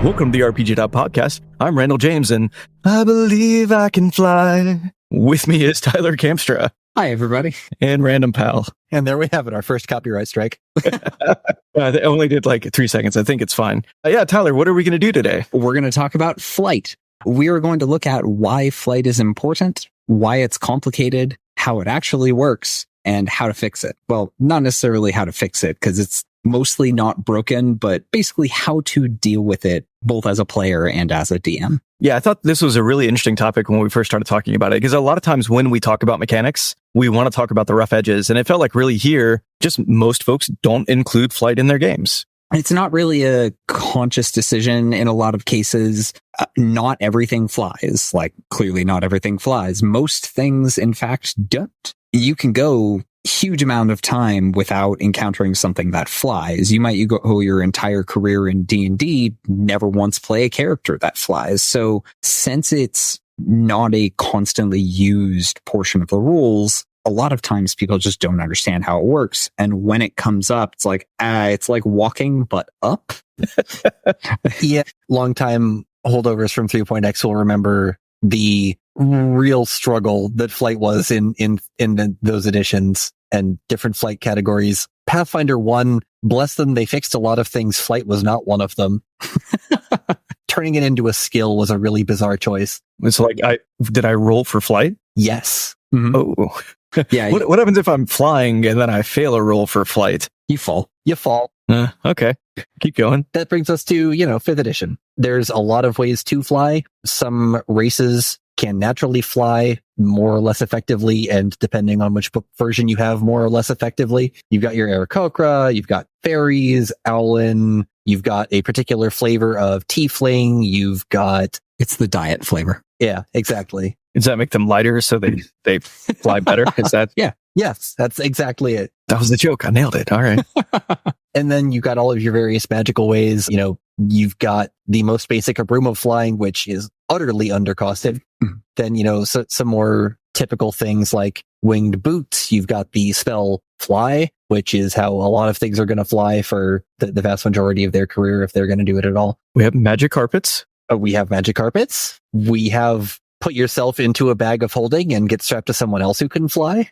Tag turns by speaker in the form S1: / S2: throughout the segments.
S1: Welcome to the RPG.Podcast. I'm Randall James, and I believe I can fly. With me is Tyler Kamstra.
S2: Hi, everybody.
S1: And Random Pal.
S3: And there we have it, our first copyright strike.
S1: They only did like 3 seconds. I think it's fine. Yeah, Tyler, what are we going to do today?
S2: We're going to talk about flight. We are going to look at why flight is important, why it's complicated, how it actually works, and how to fix it. Well, not necessarily how to fix it, because it's mostly not broken, but basically how to deal with it, both as a player and as a DM.
S1: Yeah, I thought this was a really interesting topic when we first started talking about it, because a lot of times when we talk about mechanics, we want to talk about the rough edges. And it felt like really here, just most folks don't include flight in their games.
S2: It's not really a conscious decision in a lot of cases. Not everything flies. Like, clearly not everything flies. Most things, in fact, don't. You can go huge amount of time without encountering something that flies. You might go your entire career in D&D, never once play a character that flies. So since it's not a constantly used portion of the rules, a lot of times people just don't understand how it works. And when it comes up, it's like walking, but up.
S3: Yeah. Longtime holdovers from 3.x will remember the real struggle that flight was in those editions and different flight categories. Pathfinder 1, bless them, they fixed a lot of things. Flight was not one of them. Turning it into a skill was a really bizarre choice.
S1: It's like, did I roll for flight?
S3: Yes.
S2: Mm-hmm.
S1: Oh.
S2: Yeah.
S1: What happens if I'm flying and then I fail a roll for flight?
S2: You fall.
S1: Okay. Keep going.
S3: That brings us to, 5th edition. There's a lot of ways to fly. Some races can naturally fly more or less effectively, and depending on which version you have, more or less effectively. You've got your Aarakocra, you've got fairies, Owlin, you've got a particular flavor of tiefling, you've got...
S2: It's the diet flavor.
S3: Yeah, exactly.
S1: Does that make them lighter so they fly better? Is that...
S2: Yeah.
S3: Yes, that's exactly it.
S1: That was the joke. I nailed it. All right.
S3: And then you've got all of your various magical ways. You've got the most basic, a broom of flying, which is utterly undercosted. Then, some more typical things like winged boots. You've got the spell fly, which is how a lot of things are going to fly for the vast majority of their career, if they're going to do it at all.
S1: We have magic carpets.
S3: We have magic carpets. We have put yourself into a bag of holding and get strapped to someone else who can fly.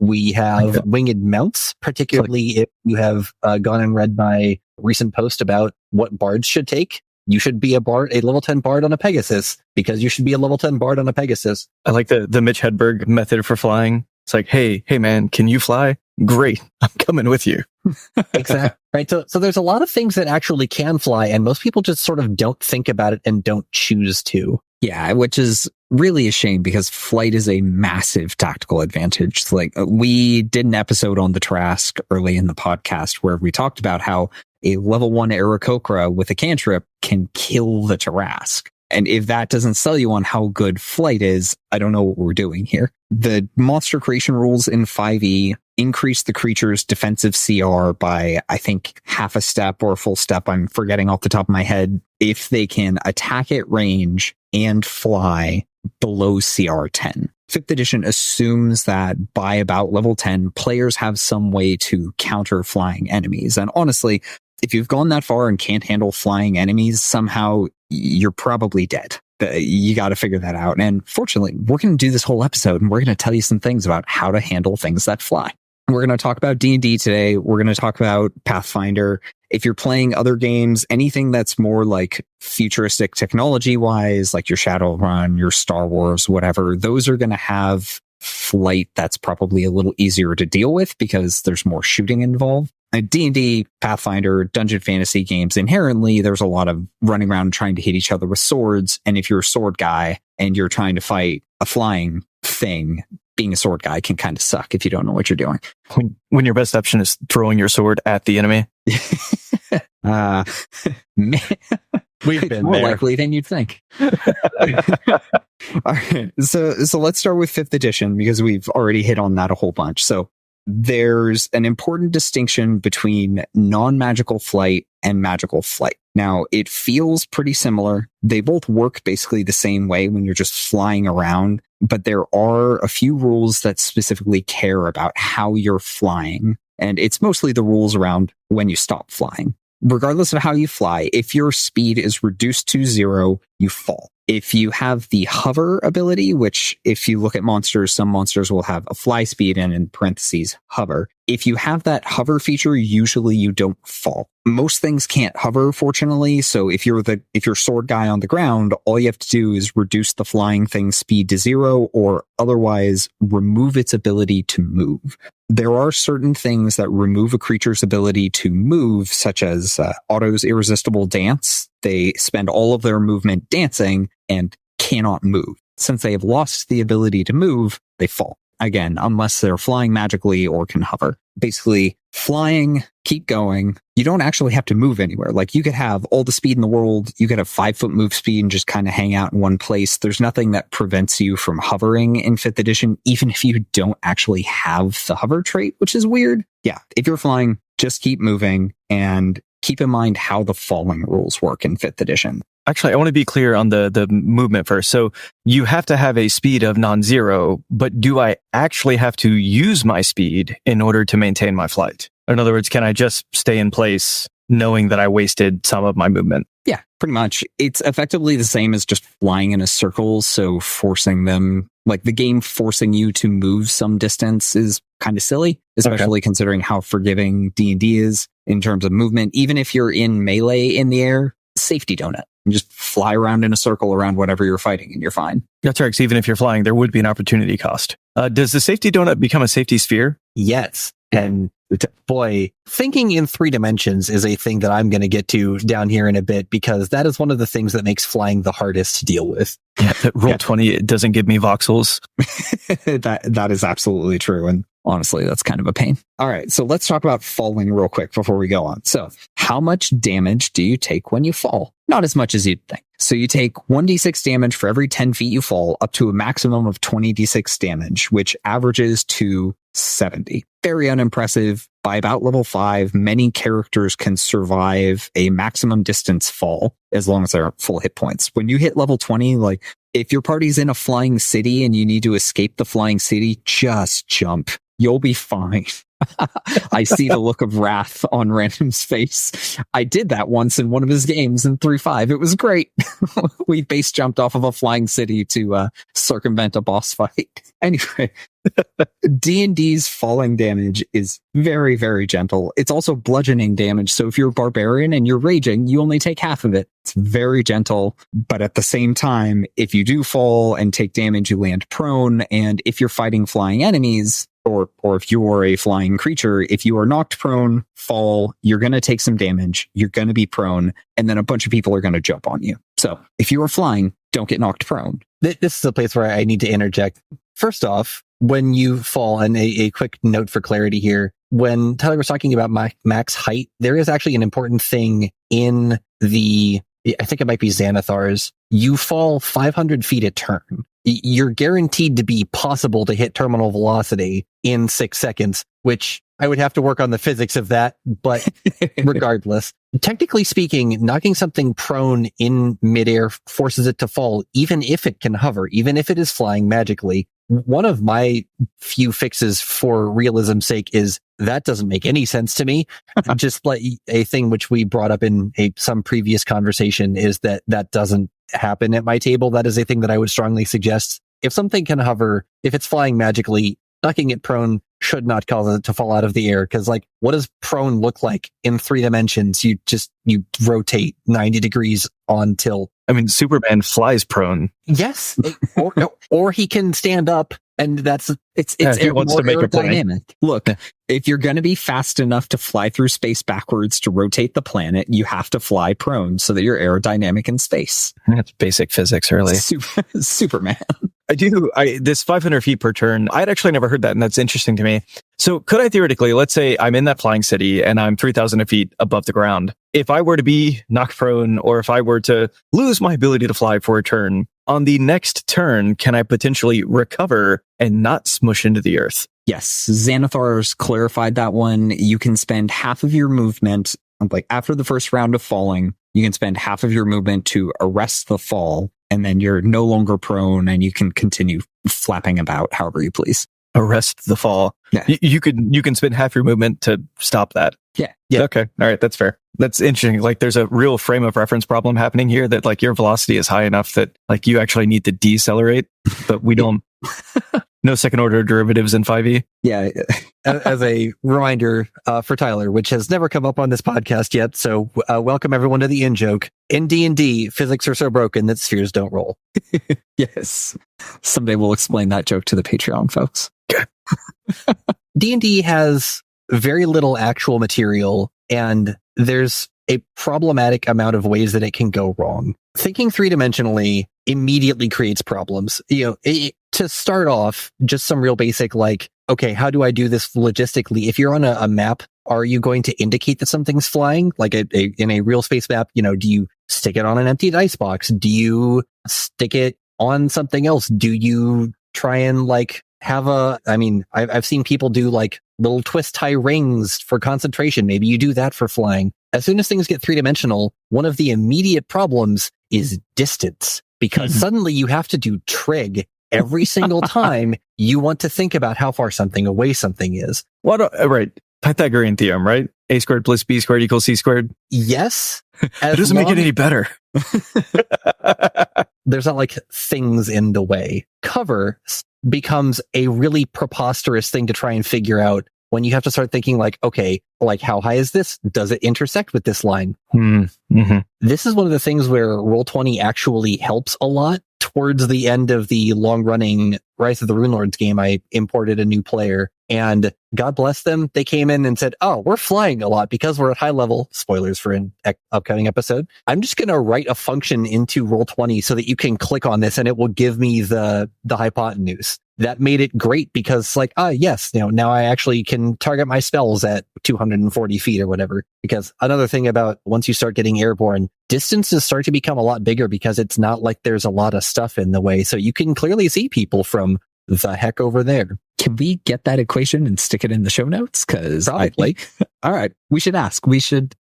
S3: We have winged mounts, particularly if you have gone and read my recent post about what bards should take. You should be a level 10 bard on a Pegasus, because you should be a level 10 bard on a Pegasus.
S1: I like the Mitch Hedberg method for flying. It's like, hey man, can you fly? Great. I'm coming with you.
S3: Exactly. Right. So there's a lot of things that actually can fly, and most people just sort of don't think about it and don't choose to.
S2: Yeah, which is really a shame, because flight is a massive tactical advantage. Like, we did an episode on the Trask early in the podcast where we talked about how a level 1 Aarakocra with a cantrip can kill the Trask. And if that doesn't sell you on how good flight is, I don't know what we're doing here. The monster creation rules in 5e increase the creature's defensive CR by, I think, half a step or a full step. I'm forgetting off the top of my head. If they can attack at range and fly below CR 10. 5th edition assumes that by about level 10, players have some way to counter flying enemies. And honestly, if you've gone that far and can't handle flying enemies, somehow you're probably dead. You got to figure that out. And fortunately, we're going to do this whole episode, and we're going to tell you some things about how to handle things that fly. We're going to talk about D&D today. We're going to talk about Pathfinder. If you're playing other games, anything that's more like futuristic technology wise, like your Shadowrun, your Star Wars, whatever, those are going to have flight that's probably a little easier to deal with because there's more shooting involved. D&D, Pathfinder, Dungeon Fantasy games, inherently, there's a lot of running around trying to hit each other with swords. And if you're a sword guy and you're trying to fight a flying thing, being a sword guy can kind of suck if you don't know what you're doing.
S1: When your best option is throwing your sword at the enemy.
S3: We've been
S2: more
S3: there.
S2: Likely than you'd think. All right, so let's start with 5th edition, because we've already hit on that a whole bunch. So there's an important distinction between non-magical flight and magical flight. Now, it feels pretty similar. They both work basically the same way when you're just flying around, but there are a few rules that specifically care about how you're flying. And it's mostly the rules around when you stop flying. regardless of how you fly, if your speed is reduced to 0, you fall. If you have the hover ability, which if you look at monsters, some monsters will have a fly speed and in parentheses hover. If you have that hover feature, usually you don't fall. Most things can't hover, fortunately. So if you're sword guy on the ground, all you have to do is reduce the flying thing's speed to 0 or otherwise remove its ability to move. There are certain things that remove a creature's ability to move, such as Otto's irresistible dance. They spend all of their movement dancing and cannot move. Since they have lost the ability to move, they fall. Again, unless they're flying magically or can hover. Basically, flying, keep going. You don't actually have to move anywhere. Like, you could have all the speed in the world. You could have 5-foot move speed and just kind of hang out in one place. There's nothing that prevents you from hovering in 5th edition, even if you don't actually have the hover trait, which is weird. Yeah, if you're flying, just keep moving and keep in mind how the falling rules work in 5th edition.
S1: Actually, I want to be clear on the movement first. So you have to have a speed of non-zero, but do I actually have to use my speed in order to maintain my flight? In other words, can I just stay in place knowing that I wasted some of my movement?
S2: Yeah, pretty much. It's effectively the same as just flying in a circle. So forcing them, like the game forcing you to move some distance is kind of silly, especially considering how forgiving D&D is in terms of movement. Even if you're in melee in the air, safety donut. You just fly around in a circle around whatever you're fighting and you're fine.
S1: That's right. So even if you're flying, there would be an opportunity cost. Does the safety donut become a safety sphere?
S3: Yes. And boy, thinking in 3 dimensions is a thing that I'm going to get to down here in a bit, because that is one of the things that makes flying the hardest to deal with.
S1: Yeah, that Roll20, it doesn't give me voxels.
S2: That is absolutely true. And honestly, that's kind of a pain. All right, so let's talk about falling real quick before we go on. So how much damage do you take when you fall? Not as much as you'd think. So you take 1d6 damage for every 10 feet you fall, up to a maximum of 20d6 damage, which averages to 70. Very unimpressive. By about level 5, many characters can survive a maximum distance fall as long as they're at full hit points. When you hit level 20, like if your party's in a flying city and you need to escape the flying city, just jump. You'll be fine. I see the look of wrath on Random's face. I did that once in one of his games in 3.5. It was great. We base jumped off of a flying city to circumvent a boss fight. Anyway, D&D's falling damage is very, very gentle. It's also bludgeoning damage. So if you're a barbarian and you're raging, you only take half of it. It's very gentle. But at the same time, if you do fall and take damage, you land prone. And if you're fighting flying enemies, or if you are a flying creature, if you are knocked prone, fall, you're going to take some damage, you're going to be prone, and then a bunch of people are going to jump on you. So if you are flying, don't get knocked prone.
S3: This is a place where I need to interject. First off, when you fall, and a quick note for clarity here, when Tyler was talking about max height, there is actually an important thing in I think it might be Xanathar's. You fall 500 feet a turn. You're guaranteed to be possible to hit terminal velocity in 6 seconds, which I would have to work on the physics of that. But regardless, technically speaking, knocking something prone in midair forces it to fall, even if it can hover, even if it is flying magically. One of my few fixes for realism's sake is that doesn't make any sense to me. Just like a thing which we brought up in some previous conversation is that doesn't happen at my table. That is a thing that I would strongly suggest. If something can hover, if it's flying magically, knocking it prone should not cause it to fall out of the air. Because what does prone look like in 3 dimensions? You rotate 90 degrees on tilt.
S1: I mean, Superman flies prone.
S3: Yes, or he can stand up, and it's
S1: he wants to make a
S2: dynamic. Look, if you're going to be fast enough to fly through space backwards to rotate the planet, you have to fly prone so that you're aerodynamic in space.
S1: That's basic physics, really.
S2: Superman.
S1: This 500 feet per turn, I'd actually never heard that, and that's interesting to me. So could I theoretically, let's say I'm in that flying city and I'm 3,000 feet above the ground. If I were to be knocked prone, or if I were to lose my ability to fly for a turn, on the next turn, can I potentially recover and not smush into the earth?
S2: Yes, Xanathar's clarified that one. You can spend half of your movement, like after the first round of falling, you can spend half of your movement to arrest the fall, and then you're no longer prone and you can continue flapping about however you please.
S1: arrest the fall.
S2: Yeah.
S1: You can spend half your movement to stop that.
S2: Yeah.
S1: Okay. All right. That's fair. That's interesting. Like there's a real frame of reference problem happening here that like your velocity is high enough that like you actually need to decelerate, but we don't. No second order derivatives in 5e.
S2: Yeah.
S3: As a reminder for Tyler, which has never come up on this podcast yet. So welcome everyone to the in-joke. In D&D, physics are so broken that spheres don't roll.
S2: Yes. Someday we'll explain that joke to the Patreon folks.
S3: D&D has very little actual material, and there's a problematic amount of ways that it can go wrong. Thinking three-dimensionally immediately creates problems. To start off, just some real basic, like, okay, how do I do this logistically? If you're on a map, are you going to indicate that something's flying? Like in a real space map, do you stick it on an empty dice box? Do you stick it on something else? Do you try and like have I've seen people do like little twist tie rings for concentration. Maybe you do that for flying. As soon as things get three-dimensional, one of the immediate problems is distance, because suddenly you have to do trig every single time you want to think about how far something away something is.
S1: Right. Pythagorean theorem, right? A squared plus B squared equals C squared.
S3: Yes.
S1: It doesn't make it any better.
S3: There's not like things in the way. Cover becomes a really preposterous thing to try and figure out when you have to start thinking like, okay, like how high is this? Does it intersect with this line?
S1: Mm-hmm.
S3: This is one of the things where Roll20 actually helps a lot. Towards the end of the long-running Rise of the Runelords game, I imported a new player, and God bless them, they came in and said, oh, we're flying a lot because we're at high level. Spoilers for an upcoming episode. I'm just going to write a function into Roll20 so that you can click on this and it will give me the hypotenuse. That made it great because like, yes, now I actually can target my spells at 240 feet or whatever. Because another thing about once you start getting airborne, distances start to become a lot bigger because it's not like there's a lot of stuff in the way. So you can clearly see people from the heck over there.
S2: Can we get that equation and stick it in the show notes? Because
S3: probably.
S2: All right. We should ask.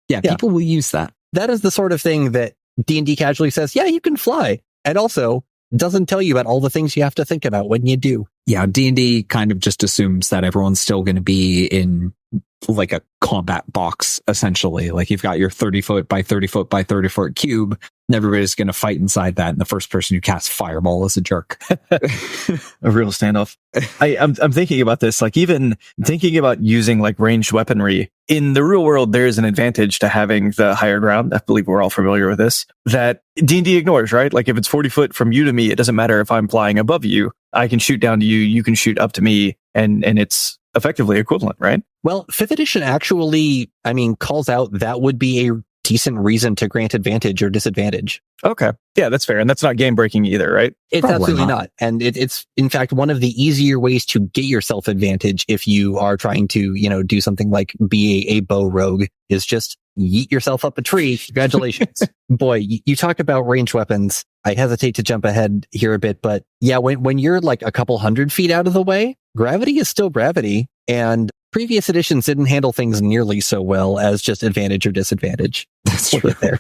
S2: Yeah, people will use that.
S3: That is the sort of thing that D&D casually says, yeah, you can fly. And also doesn't tell you about all the things you have to think about when you do.
S2: Yeah, D&D kind of just assumes that everyone's still going to be in like a combat box, essentially. Like you've got your 30 foot by 30 foot by 30 foot cube, and everybody's going to fight inside that, and the first person who casts Fireball is a jerk.
S1: A real standoff. I'm thinking about this, like even thinking about using like ranged weaponry. In the real world, there is an advantage to having the higher ground. I believe we're all familiar with this, that D&D ignores, right? Like if it's 40 foot from you to me, it doesn't matter if I'm flying above you. I can shoot down to you, you can shoot up to me, and it's effectively equivalent, right?
S3: Well, 5th edition actually, calls out that would be a decent reason to grant advantage or disadvantage.
S1: Okay. Yeah, that's fair. And that's not game breaking either, right?
S3: It's
S2: Probably
S3: absolutely not. And it's in fact one of the easier ways to get yourself advantage if you are trying to, do something like be a bow rogue, is just yeet yourself up a tree. Congratulations. Boy, you talk about ranged weapons. I hesitate to jump ahead here a bit, but yeah, when you're like a couple 100 feet out of the way, gravity is still gravity. And previous editions didn't handle things nearly so well as just advantage or disadvantage.
S2: That's true.
S3: There.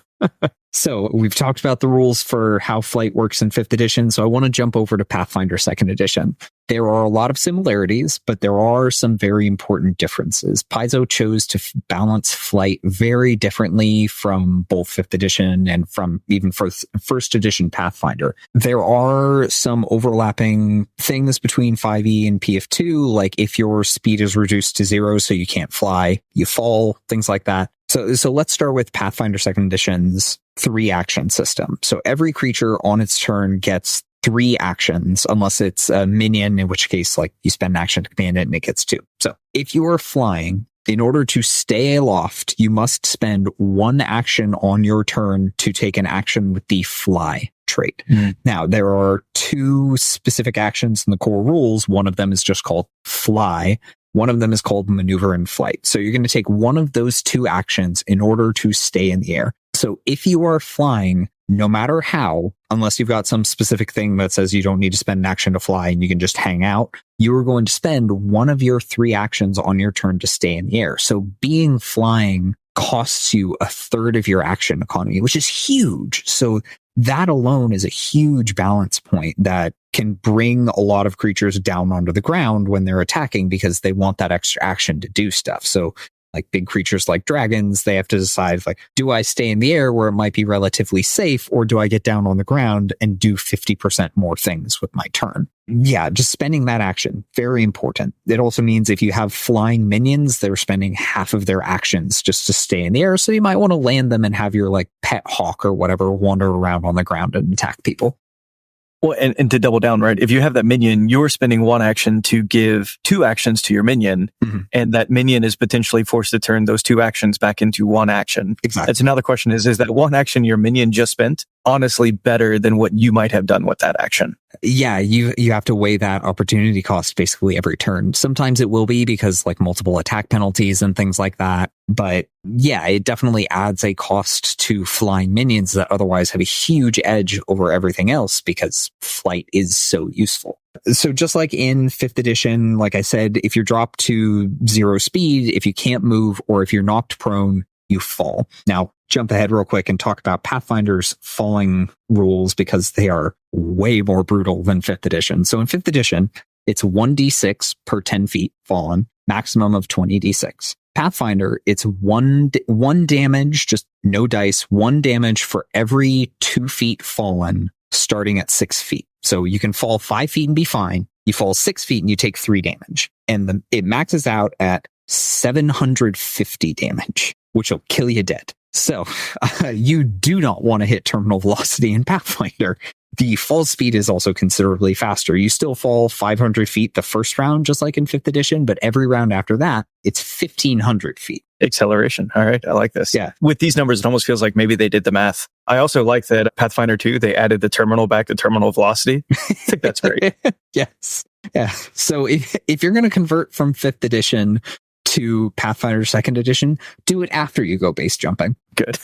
S2: So we've talked about the rules for how flight works in 5th edition. So I want to jump over to Pathfinder 2nd edition. There are a lot of similarities, but there are some very important differences. Paizo chose to balance flight very differently from both 5th edition and from even first edition Pathfinder. There are some overlapping things between 5e and PF2, like if your speed is reduced to 0 so you can't fly, you fall, things like that. So let's start with Pathfinder 2nd edition's 3-action system. So every creature on its turn gets 3 actions, unless it's a minion, in which case, like, you spend an action to command it and it gets 2. So if you are flying, in order to stay aloft, you must spend 1 action on your turn to take an action with the fly trait. Now, there are 2 specific actions in the core rules. One of them is just called fly. One of them is called maneuver and flight. So you're going to take one of those 2 actions in order to stay in the air. So if you are flying, no matter how, unless you've got some specific thing that says you don't need to spend an action to fly and you can just hang out, you are going to spend one of your 3 actions on your turn to stay in the air. So being flying costs you a third of your action economy, which is huge. So that alone is a huge balance point that can bring a lot of creatures down onto the ground when they're attacking because they want that extra action to do stuff. So like big creatures like dragons, they have to decide, like, do I stay in the air where it might be relatively safe, or do I get down on the ground and do 50% more things with my turn? Yeah, just spending that action, very important. It also means if you have flying minions, they're spending half of their actions just to stay in the air. So you might want to land them and have your like pet hawk or whatever wander around on the ground and attack people.
S1: Well, and to double down, right? If you have that minion, you're spending one action to give 2 actions to your minion, and that minion is potentially forced to turn those 2 actions back into 1 action.
S2: Exactly.
S1: And so now the question is that 1 action your minion just spent honestly better than what you might have done with that action?
S2: Yeah, you have to weigh that opportunity cost basically every turn. Sometimes it will be because like multiple attack penalties and things like that. But yeah, it definitely adds a cost to flying minions that otherwise have a huge edge over everything else because flight is so useful. So just like in 5th edition, like I said, if you're dropped to 0 speed, if you can't move, or if you're knocked prone, you fall. Now, jump ahead real quick and talk about Pathfinder's falling rules because they are way more brutal than 5th edition. So in 5th edition, it's 1d6 per 10 feet fallen, maximum of 20d6. Pathfinder, it's one damage, just no dice, 1 damage for every 2 feet fallen, starting at 6 feet. So you can fall 5 feet and be fine. You fall 6 feet and you take 3 damage. And it maxes out at 750 damage, which will kill you dead. So you do not want to hit terminal velocity in Pathfinder. The fall speed is also considerably faster. You still fall 500 feet the first round, just like in 5th edition, but every round after that, it's 1,500 feet.
S1: Acceleration. All right. I like this.
S2: Yeah.
S1: With these numbers, it almost feels like maybe they did the math. I also like that Pathfinder 2, they added the terminal back to terminal velocity. I think that's great.
S2: Yes. Yeah. So if you're going to convert from 5th edition to Pathfinder 2nd edition, do it after you go base jumping.
S1: Good.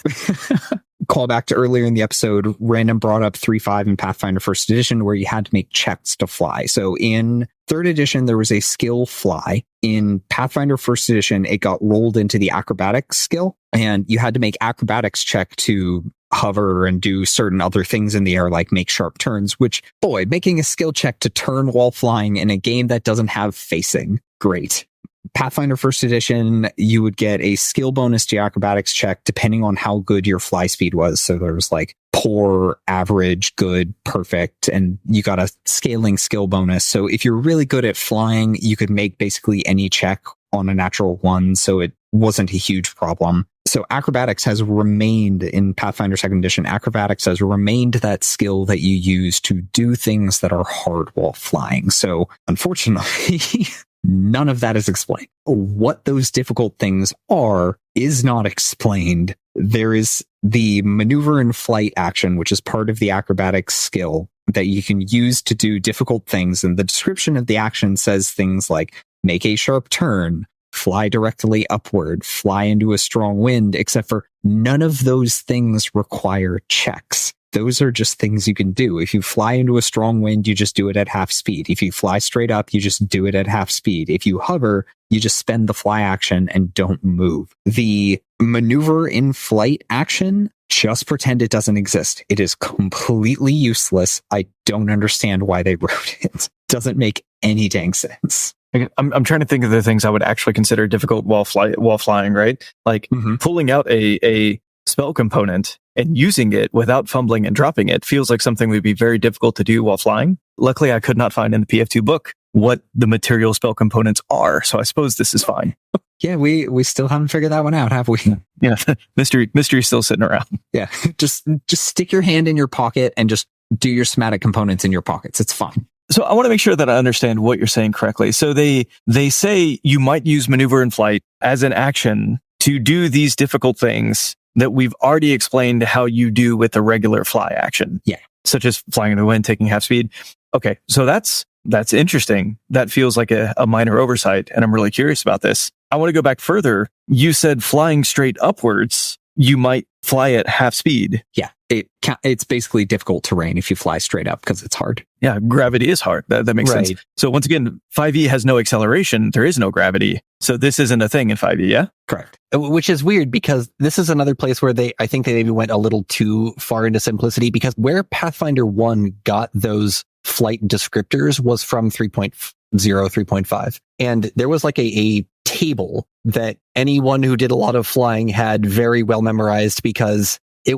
S2: Call back to earlier in the episode, Random brought up 3.5 in Pathfinder 1st edition where you had to make checks to fly. So in 3rd edition, there was a skill fly. In Pathfinder 1st edition, it got rolled into the acrobatics skill, and you had to make acrobatics check to hover and do certain other things in the air, like make sharp turns, which, boy, making a skill check to turn while flying in a game that doesn't have facing, great. Pathfinder 1st edition, you would get a skill bonus to your acrobatics check depending on how good your fly speed was. So there was like poor, average, good, perfect, and you got a scaling skill bonus. So if you're really good at flying, you could make basically any check on a natural 1. So it wasn't a huge problem. So acrobatics has remained in Pathfinder 2nd edition. Acrobatics has remained that skill that you use to do things that are hard while flying. So unfortunately, none of that is explained. What those difficult things are is not explained. There is the maneuver and flight action, which is part of the acrobatics skill that you can use to do difficult things. And the description of the action says things like make a sharp turn, fly directly upward, fly into a strong wind, except for none of those things require checks. Those are just things you can do. If you fly into a strong wind, you just do it at half speed. If you fly straight up, you just do it at half speed. If you hover, you just spend the fly action and don't move. The maneuver in flight action, just pretend it doesn't exist. It is completely useless. I don't understand why they wrote it. Doesn't make any dang sense.
S1: I'm trying to think of the things I would actually consider difficult while flying, right? Like pulling out a spell component and using it without fumbling and dropping it feels like something would be very difficult to do while flying. Luckily, I could not find in the PF2 book what the material spell components are, so I suppose this is fine.
S2: Yeah, we still haven't figured that one out, have we?
S1: Yeah, mystery's still sitting around.
S2: Yeah, just stick your hand in your pocket and just do your somatic components in your pockets. It's fine.
S1: So I want to make sure that I understand what you're saying correctly. So they say you might use maneuver and flight as an action to do these difficult things that we've already explained how you do with the regular fly action.
S2: Yeah.
S1: Such as flying in the wind, taking half speed. Okay. So that's interesting. That feels like a minor oversight. And I'm really curious about this. I want to go back further. You said flying straight upwards you might fly at half speed.
S2: Yeah, it's basically difficult terrain if you fly straight up because it's hard.
S1: Yeah, gravity is hard. That makes sense. So once again, 5e has no acceleration. There is no gravity. So this isn't a thing in 5e, yeah?
S2: Correct.
S3: Which is weird because this is another place where I think they maybe went a little too far into simplicity, because where Pathfinder 1 got those flight descriptors was from 3.0, 3.5. And there was like a table that anyone who did a lot of flying had very well memorized, because it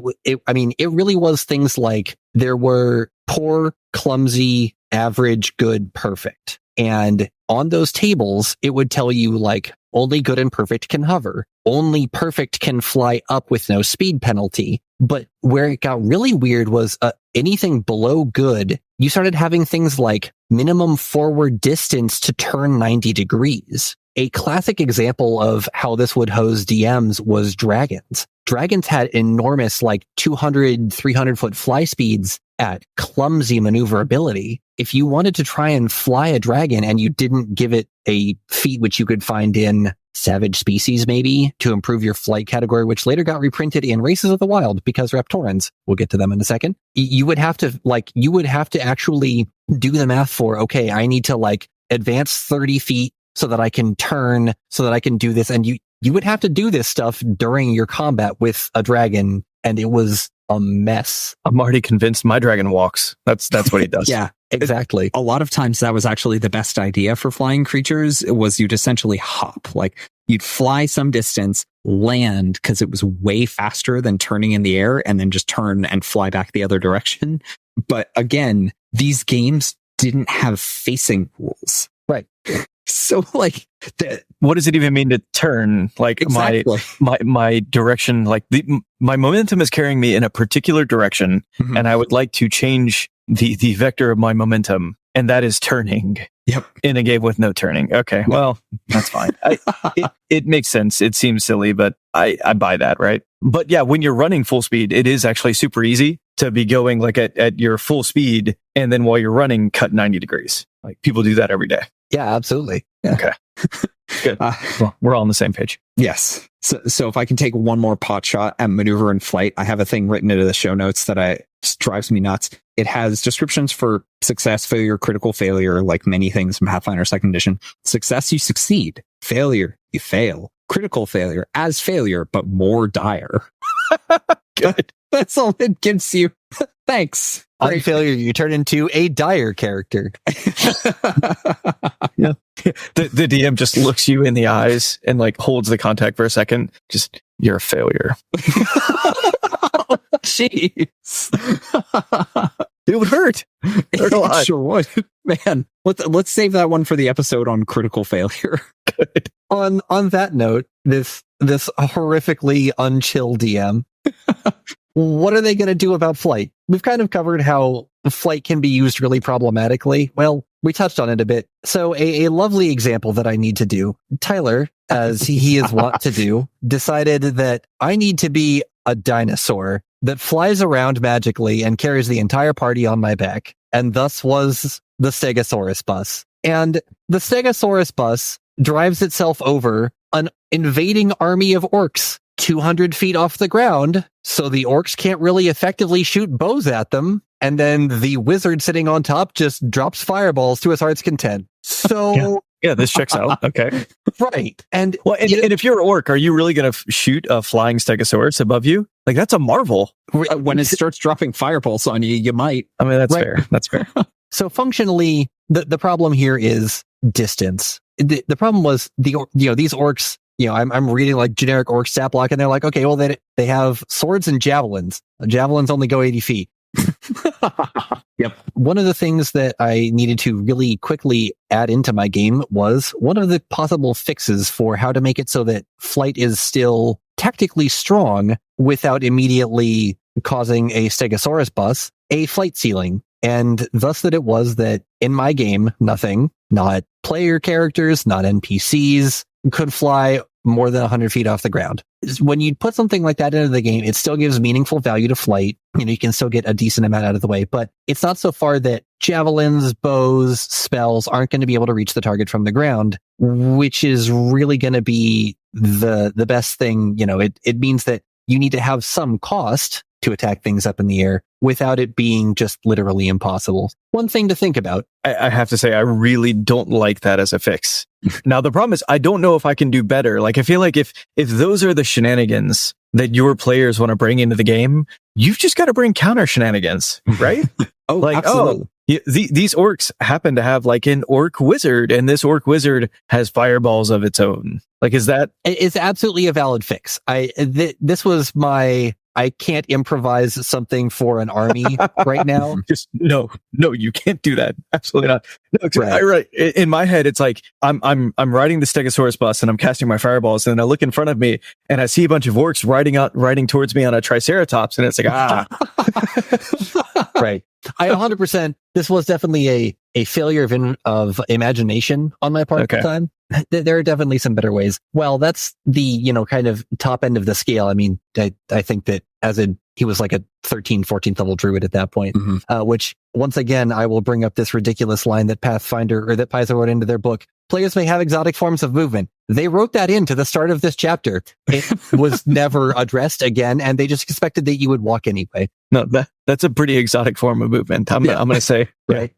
S3: really was things like there were poor, clumsy, average, good, perfect. And on those tables, it would tell you like only good and perfect can hover. Only perfect can fly up with no speed penalty. But where it got really weird was anything below good, you started having things like minimum forward distance to turn 90 degrees. A classic example of how this would hose DMs was dragons. Dragons had enormous, like 200, 300 foot fly speeds at clumsy maneuverability. If you wanted to try and fly a dragon and you didn't give it a feat which you could find in Savage Species, maybe, to improve your flight category, which later got reprinted in Races of the Wild because Raptorans, we'll get to them in a second, you would have to actually do the math for, okay, I need to like advance 30 feet so that I can turn, so that I can do this. And you would have to do this stuff during your combat with a dragon, and it was a mess.
S1: I'm already convinced my dragon walks. That's what he does.
S2: Yeah,
S3: exactly.
S2: A lot of times that was actually the best idea for flying creatures, was you'd essentially hop. Like you'd fly some distance, land, because it was way faster than turning in the air, and then just turn and fly back the other direction. But again, these games didn't have facing rules.
S3: Right.
S2: So like,
S1: what does it even mean to turn? Like
S2: exactly.
S1: my direction, like my momentum is carrying me in a particular direction, and I would like to change the vector of my momentum, and that is turning.
S2: Yep.
S1: In a game with no turning. Okay. Well, that's fine. It makes sense. It seems silly, but I buy that, right? But yeah, when you're running full speed, it is actually super easy to be going like at your full speed, and then while you're running, cut 90 degrees. Like people do that every day.
S3: Yeah, absolutely. Yeah.
S1: Okay. Good. Well, we're all on the same page.
S2: Yes. So if I can take one more pot shot at maneuver and flight, I have a thing written into the show notes that just drives me nuts. It has descriptions for success, failure, critical failure, like many things in Pathfinder 2nd Edition. Success, you succeed. Failure, you fail. Critical failure, as failure, but more dire.
S1: Good.
S2: That's all it gives you. Thanks.
S3: On failure, you turn into a dire character.
S1: Yeah. The DM just looks you in the eyes and like holds the contact for a second. Just, you're a failure.
S2: Jeez.
S1: It would hurt. Hurt a lot.
S2: It sure would. Man, let's save that one for the episode on critical failure.
S1: Good.
S3: On that note, this horrifically unchill DM. What are they going to do about flight? We've kind of covered how flight can be used really problematically. Well, we touched on it a bit. So a lovely example that I need to do, Tyler, as he is wont to do, decided that I need to be a dinosaur that flies around magically and carries the entire party on my back. And thus was the Stegosaurus bus. And the Stegosaurus bus drives itself over an invading army of orcs 200 feet off the ground, so the orcs can't really effectively shoot bows at them, and then the wizard sitting on top just drops fireballs to his heart's content. So
S1: yeah, this checks out. Okay.
S3: Right. And
S1: and if you're an orc, are you really going to shoot a flying Stegosaurus above you? Like, that's a marvel.
S2: When it starts dropping fireballs on you, you might.
S1: I mean, that's fair. That's fair.
S3: So functionally, the problem here is distance. The problem was these orcs. I'm reading like generic orc stat block, and they're like, okay, well, they have swords and javelins. Javelins only go 80 feet.
S2: Yep.
S3: One of the things that I needed to really quickly add into my game was one of the possible fixes for how to make it so that flight is still tactically strong without immediately causing a Stegosaurus bus, a flight ceiling. And thus that it was that in my game, nothing, not player characters, not NPCs, could fly more than 100 feet off the ground. When you put something like that into the game, it still gives meaningful value to flight. You can still get a decent amount out of the way, but it's not so far that javelins, bows, spells aren't going to be able to reach the target from the ground, which is really going to be the best thing. It means that you need to have some cost to attack things up in the air without it being just literally impossible. One thing to think about.
S1: I have to say, I really don't like that as a fix. Now, the problem is I don't know if I can do better. Like, I feel like if those are the shenanigans that your players want to bring into the game, you've just got to bring counter shenanigans, right?
S2: Absolutely.
S1: These orcs happen to have like an orc wizard, and this orc wizard has fireballs of its own. Like, is that?
S3: It's absolutely a valid fix. This was my, I can't improvise something for an army right now.
S1: Just no, you can't do that. Absolutely not. No,
S3: Right.
S1: In my head, it's like I'm riding the Stegosaurus bus and I'm casting my fireballs, and then I look in front of me and I see a bunch of orcs riding towards me on a Triceratops, and it's like
S3: Right. I 100%. This was definitely a failure of imagination on my part at the time. There are definitely some better ways. Well, that's the, kind of top end of the scale. I mean, I think that he was like a 13th, 14th level druid at that point, which once again, I will bring up this ridiculous line that Paizo wrote into their book. Players may have exotic forms of movement. They wrote that into the start of this chapter. It was never addressed again, and they just expected that you would walk anyway.
S1: No, that's a pretty exotic form of movement. I'm going to say.
S3: Right.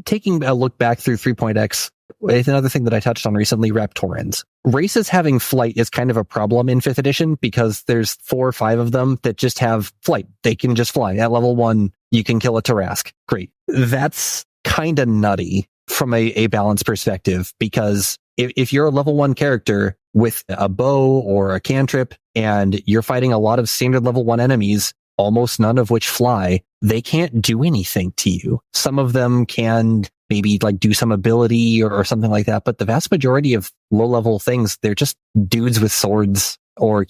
S3: Taking a look back through 3.x, it's another thing that I touched on recently, Raptorans. Races having flight is kind of a problem in 5th edition because there's 4 or 5 of them that just have flight. They can just fly. At level 1, you can kill a Tarask. Great. That's kind of nutty from a balance perspective, because if you're a level 1 character with a bow or a cantrip and you're fighting a lot of standard level 1 enemies, almost none of which fly, they can't do anything to you. Some of them can maybe like do some ability or something like that, but the vast majority of low level things, they're just dudes with swords or,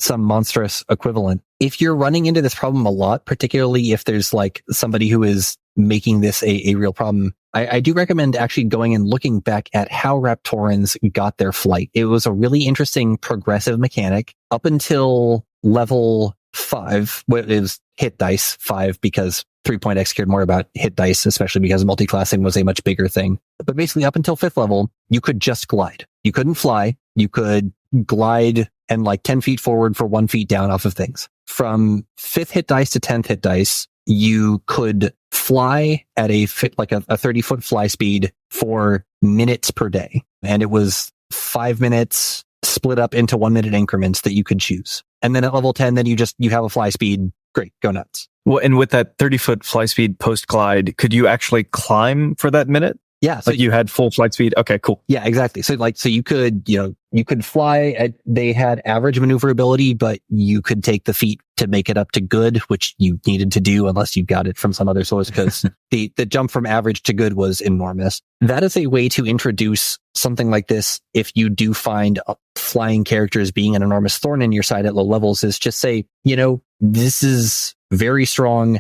S3: some monstrous equivalent. If you're running into this problem a lot, particularly if there's like somebody who is making this a real problem, I do recommend actually going and looking back at how Raptorans got their flight. It was a really interesting progressive mechanic up until level 5. It was hit dice 5 because 3.x cared more about hit dice, especially because multiclassing was a much bigger thing. But basically up until 5th level, you could just glide. You couldn't fly. You could glide and like 10 feet forward for 1 feet down off of things. From 5th hit dice to 10th hit dice, you could fly at a 30-foot fly speed for minutes per day. And it was 5 minutes split up into 1 minute increments that you could choose. And then at level 10, then you have a fly speed. Great. Go nuts.
S1: Well, and with that 30-foot fly speed post glide, could you actually climb for that minute?
S3: Yeah. So
S1: you had full flight speed. Okay, cool.
S3: Yeah, exactly. So you could, you could fly. They had average maneuverability, but you could take the feat to make it up to good, which you needed to do unless you got it from some other source, because the jump from average to good was enormous. That is a way to introduce something like this. If you do find flying characters being an enormous thorn in your side at low levels, is just say, this is very strong.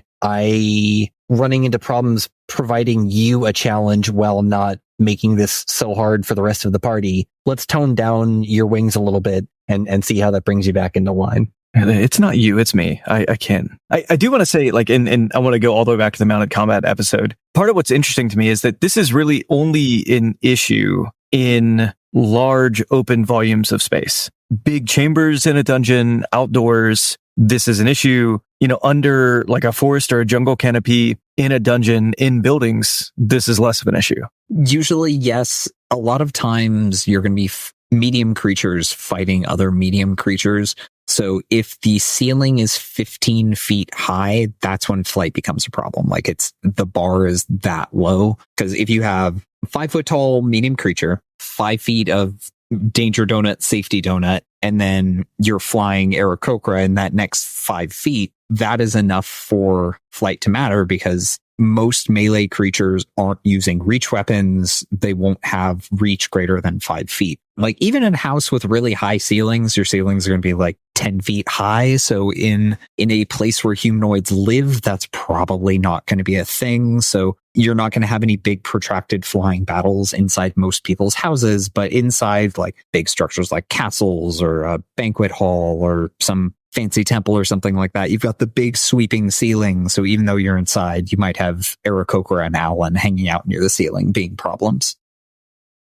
S3: Running into problems providing you a challenge while not making this so hard for the rest of the party. Let's tone down your wings a little bit and see how that brings you back into line.
S1: It's not you, it's me. I can't. I do want to say, and I want to go all the way back to the mounted combat episode. Part of what's interesting to me is that this is really only an issue in large open volumes of space. Big chambers in a dungeon, outdoors, this is an issue. Under like a forest or a jungle canopy, in a dungeon, in buildings, this is less of an issue.
S2: Usually, yes. A lot of times you're going to be medium creatures fighting other medium creatures. So if the ceiling is 15 feet high, that's when flight becomes a problem. Like the bar is that low. Because if you have 5 foot tall medium creature, 5 feet of danger donut, safety donut, and then you're flying Aarakocra in that next 5 feet, that is enough for flight to matter, because most melee creatures aren't using reach weapons. They won't have reach greater than 5 feet. Like even in a house with really high ceilings, your ceilings are going to be like 10 feet high. So in a place where humanoids live, that's probably not going to be a thing. So you're not going to have any big protracted flying battles inside most people's houses, but inside like big structures like castles or a banquet hall or some fancy temple or something like that, you've got the big sweeping ceiling. So even though you're inside, you might have Aarakocra and Alan hanging out near the ceiling being problems.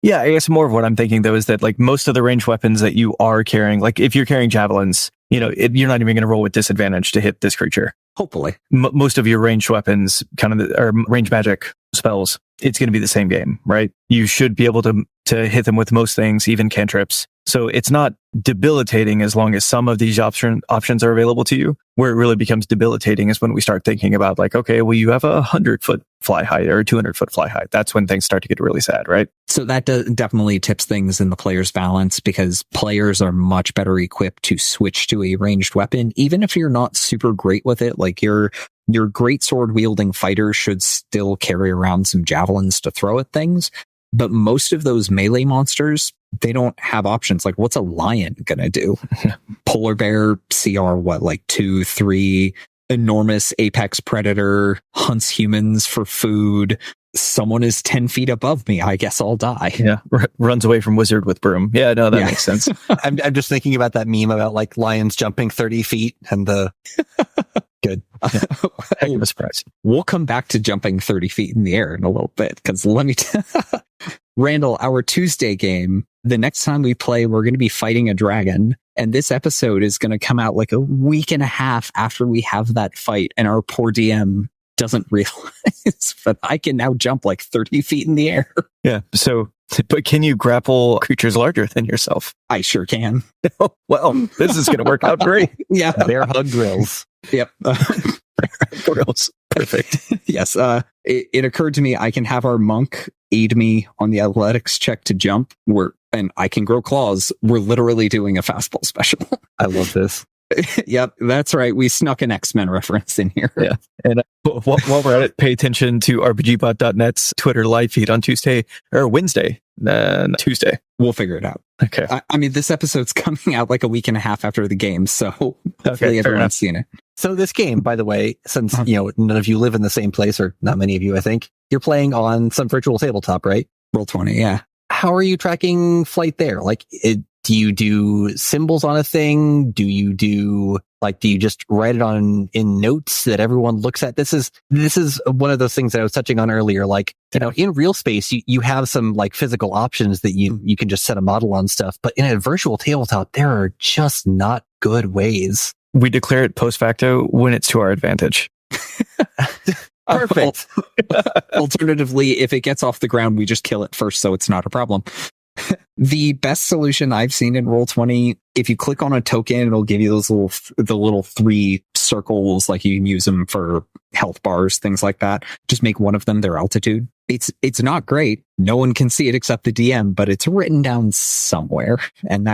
S1: Yeah, I guess more of what I'm thinking though is that like most of the ranged weapons that you are carrying, like if you're carrying javelins, you're not even going to roll with disadvantage to hit this creature.
S2: Hopefully.
S1: Most of your ranged weapons, or range magic spells, it's going to be the same game, right? You should be able to hit them with most things, even cantrips. So it's not debilitating as long as some of these options are available to you. Where it really becomes debilitating is when we start thinking about like, okay, well, you have 100-foot fly height or 200-foot fly height. That's when things start to get really sad, right?
S2: So that definitely tips things in the player's balance, because players are much better equipped to switch to a ranged weapon, even if you're not super great with it. Like your great sword wielding fighter should still carry around some javelins to throw at things. But most of those melee monsters, they don't have options. Like, what's a lion gonna do? Polar bear, CR, 2, 3, enormous apex predator, hunts humans for food. Someone is 10 feet above me. I guess I'll die.
S1: Yeah. Runs away from wizard with broom. Yeah, no, that makes sense.
S3: I'm just thinking about that meme about like lions jumping 30 feet and the... Good.
S1: Heck of a surprise.
S2: We'll come back to jumping 30 feet in the air in a little bit, because let me Randall, our Tuesday game, the next time we play, we're going to be fighting a dragon. And this episode is going to come out like a week and a half after we have that fight. And our poor DM doesn't realize that I can now jump like 30 feet in the air.
S1: Yeah. So, but can you grapple creatures larger than yourself?
S2: I sure can.
S1: Well, this is going to work out great.
S2: Yeah.
S3: Bear hug grills.
S2: Yep.
S1: Grills. Perfect.
S2: Yes. It occurred to me I can have our monk aid me on the athletics check to jump, and I can grow claws. We're literally doing a fastball special.
S3: I love this.
S2: Yep, that's right. We snuck an X-Men reference in here.
S1: Yeah. And while we're at it, pay attention to RPGBOT.net's Twitter live feed on Wednesday, Tuesday.
S2: We'll figure it out.
S1: Okay.
S2: I mean, this episode's coming out like a week and a half after the game, so hopefully everyone's seen it.
S3: So this game, by the way, since none of you live in the same place, or not many of you, I think, you're playing on some virtual tabletop, right?
S2: Roll20, yeah.
S3: How are you tracking flight there? Like, do you do symbols on a thing? Do you just write it in notes that everyone looks at? This is one of those things that I was touching on earlier. Like, in real space, you have some like physical options that you can just set a model on stuff. But in a virtual tabletop, there are just not good ways.
S1: We declare it post facto when it's to our advantage.
S3: Perfect.
S2: Alternatively, if it gets off the ground, we just kill it first, so it's not a problem. The best solution I've seen in Roll20, if you click on a token, it'll give you the little 3 circles, like you can use them for health bars, things like that. Just make one of them their altitude. It's not great. No one can see it except the DM, but it's written down somewhere, and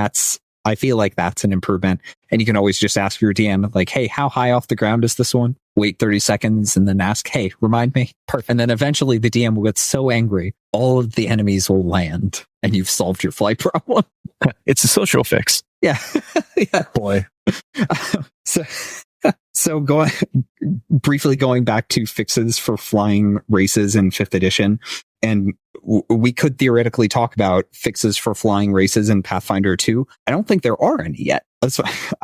S2: I feel like that's an improvement. And you can always just ask your DM, like, hey, how high off the ground is this one? Wait 30 seconds and then ask, hey, remind me. Perfect. And then eventually the DM will get so angry, all of the enemies will land and you've solved your flight problem.
S1: It's a social fix.
S2: Yeah. Yeah.
S3: Boy.
S2: So briefly going back to fixes for flying races in 5th edition, and we could theoretically talk about fixes for flying races in Pathfinder 2. I don't think there are any yet.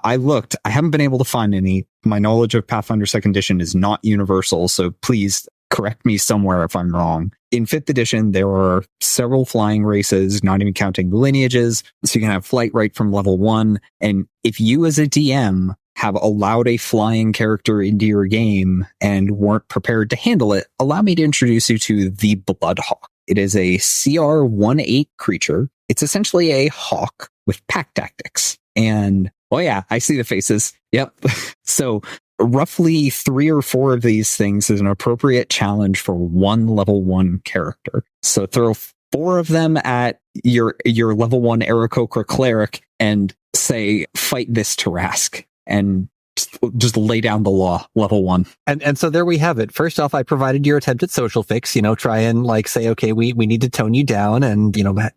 S2: I looked. I haven't been able to find any. My knowledge of Pathfinder 2nd edition is not universal, so please correct me somewhere if I'm wrong. In 5th edition, there are several flying races, not even counting the lineages. So you can have flight right from level 1. And if you as a DM have allowed a flying character into your game and weren't prepared to handle it, allow me to introduce you to the Bloodhawk. It is a CR-18 creature. It's essentially a hawk with pack tactics. And, oh yeah, I see the faces. Yep. So roughly 3 or 4 of these things is an appropriate challenge for one level 1 character. So throw 4 of them at your level 1 Aarakocra cleric and say, fight this Tarask. And just lay down the law, level 1.
S3: And so there we have it. First off, I provided your attempt at social fix, try and like say, okay, we need to tone you down and,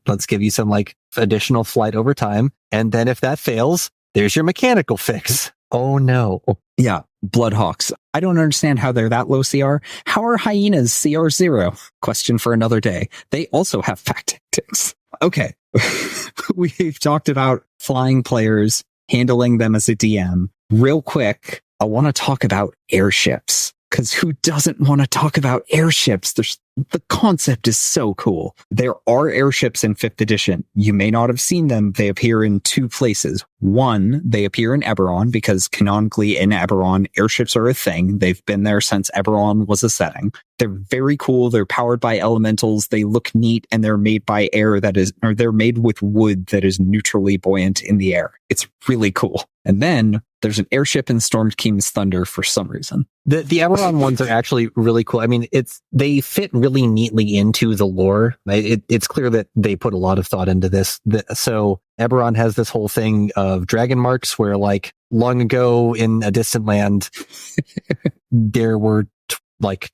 S3: let's give you some like additional flight over time. And then if that fails, there's your mechanical fix. Oh no.
S2: Yeah. Bloodhawks. I don't understand how they're that low CR. How are hyenas CR 0? Question for another day. They also have pack tactics. Okay. We've talked about flying players, handling them as a DM. Real quick, I want to talk about airships. because who doesn't want to talk about airships? The concept is so cool. There are airships in 5th edition. You may not have seen them. They appear in 2 places. One, they appear in Eberron because canonically in Eberron, airships are a thing. They've been there since Eberron was a setting. They're very cool. They're powered by elementals. They look neat, and they're made by they're made with wood that is neutrally buoyant in the air. It's really cool. And then there's an airship in Storm King's Thunder for some reason.
S3: The Eberron ones are actually really cool. I mean, they fit really neatly into the lore. It's clear that they put a lot of thought into this. So Eberron has this whole thing of dragon marks where, like, long ago in a distant land, there were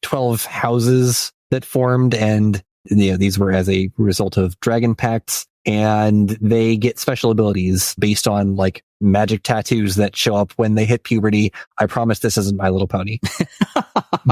S3: 12 houses that formed, and these were as a result of dragon pacts, and they get special abilities based on like magic tattoos that show up when they hit puberty. I promise this isn't My Little Pony.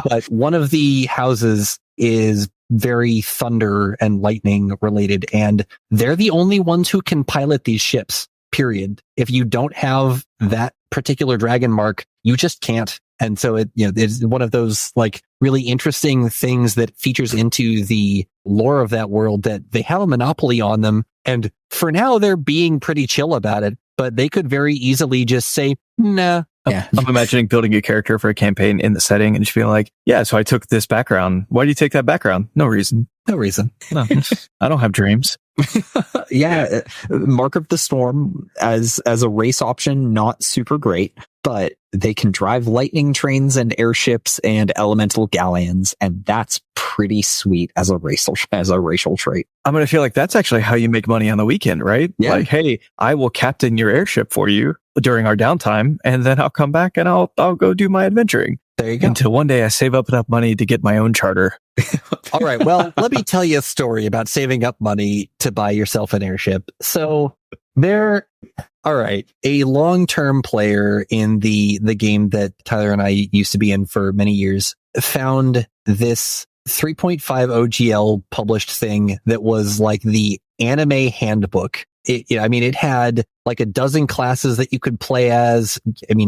S3: But one of the houses is very thunder and lightning related, and they're the only ones who can pilot these ships, period. If you don't have that particular dragon mark, you just can't. And so it's one of those like really interesting things that features into the lore of that world, that they have a monopoly on them. And for now, they're being pretty chill about it, but they could very easily just say, nah.
S1: Yeah. I'm imagining building a character for a campaign in the setting and just being like, yeah, so I took this background. Why do you take that background? No reason.
S3: No reason.
S1: No, I don't have dreams.
S2: Yeah. Mark of the Storm as a race option, not super great, but they can drive lightning trains and airships and elemental galleons, and that's pretty sweet as a racial trait.
S1: I'm going to feel like that's actually how you make money on the weekend, right?
S2: Yeah.
S1: Like, hey, I will captain your airship for you during our downtime, and then I'll come back and I'll go do my adventuring.
S3: There you go.
S1: Until one day I save up enough money to get my own charter.
S3: All right. Well, let me tell you a story about saving up money to buy yourself an airship. So all right, a long-term player in the game that Tyler and I used to be in for many years found this 3.5 OGL published thing that was like the anime handbook. It had like a dozen classes that you could play as.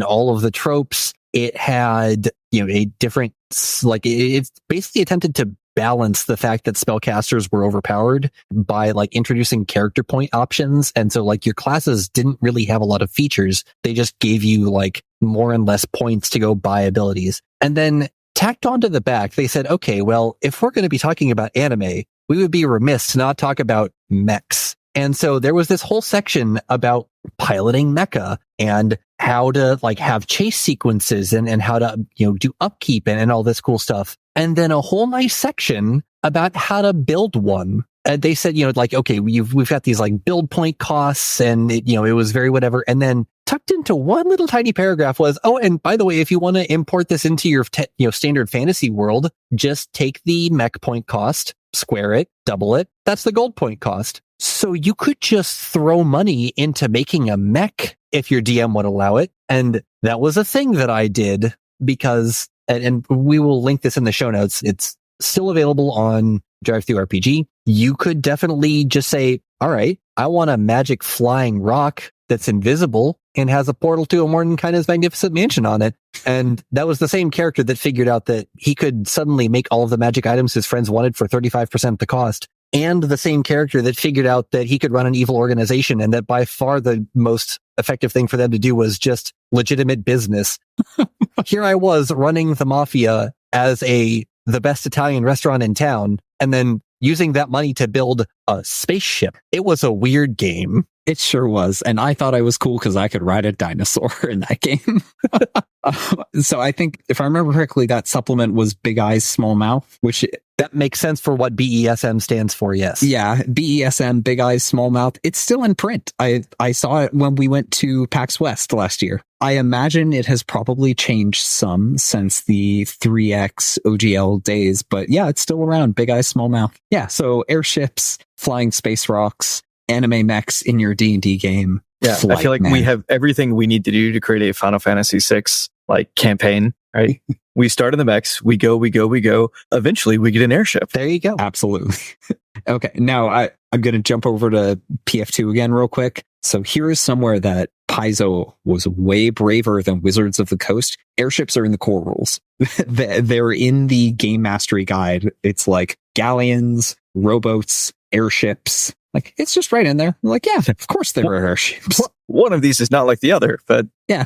S3: All of the tropes. It had, a different, it's basically attempted to balance the fact that spellcasters were overpowered by like introducing character point options. And so like your classes didn't really have a lot of features. They just gave you like more and less points to go buy abilities. And then tacked onto the back, they said, okay, well, if we're going to be talking about anime, we would be remiss to not talk about mechs. And so there was this whole section about piloting mecha and how to like have chase sequences and how to, do upkeep and all this cool stuff. And then a whole nice section about how to build one. And they said, okay, we've got these like build point costs, and it was very whatever. And then tucked into one little tiny paragraph was, oh, and by the way, if you want to import this into your standard fantasy world, just take the mech point cost, square it, double it. That's the gold point cost. So you could just throw money into making a mech if your DM would allow it. And that was a thing that I did because, and we will link this in the show notes. It's still available on DriveThruRPG. You could definitely just say, all right, I want a magic flying rock that's invisible and has a portal to a Mordenkainen's magnificent mansion on it. And that was the same character that figured out that he could suddenly make all of the magic items his friends wanted for 35% the cost. And the same character that figured out that he could run an evil organization, and that by far the most effective thing for them to do was just legitimate business. Here I was running the mafia as the best Italian restaurant in town, and then using that money to build a spaceship. It was a weird game.
S2: It sure was. And I thought I was cool because I could ride a dinosaur in that game. So I think, if I remember correctly, that supplement was Big Eyes, Small Mouth, which...
S3: That makes sense for what BESM stands for, yes.
S2: Yeah, BESM, Big Eyes, Small Mouth. It's still in print. I saw it when we went to PAX West last year. I imagine it has probably changed some since the 3X OGL days, but yeah, it's still around. Big Eyes, Small Mouth. Yeah, so airships, flying space rocks, anime mechs in your D&D game.
S1: Yeah, I feel like we have everything we need to do to create a Final Fantasy VI like campaign, right? We start in the mechs, we go. Eventually, we get an airship.
S3: There you go.
S2: Absolutely. Okay, now I'm going to jump over to PF2 again real quick. So here is somewhere that Paizo was way braver than Wizards of the Coast. Airships are in the core rules. They're in the game mastery guide. It's like galleons, rowboats, airships. Like, it's just right in there. I'm like, yeah, of course there are airships.
S1: One of these is not like the other, but
S2: yeah.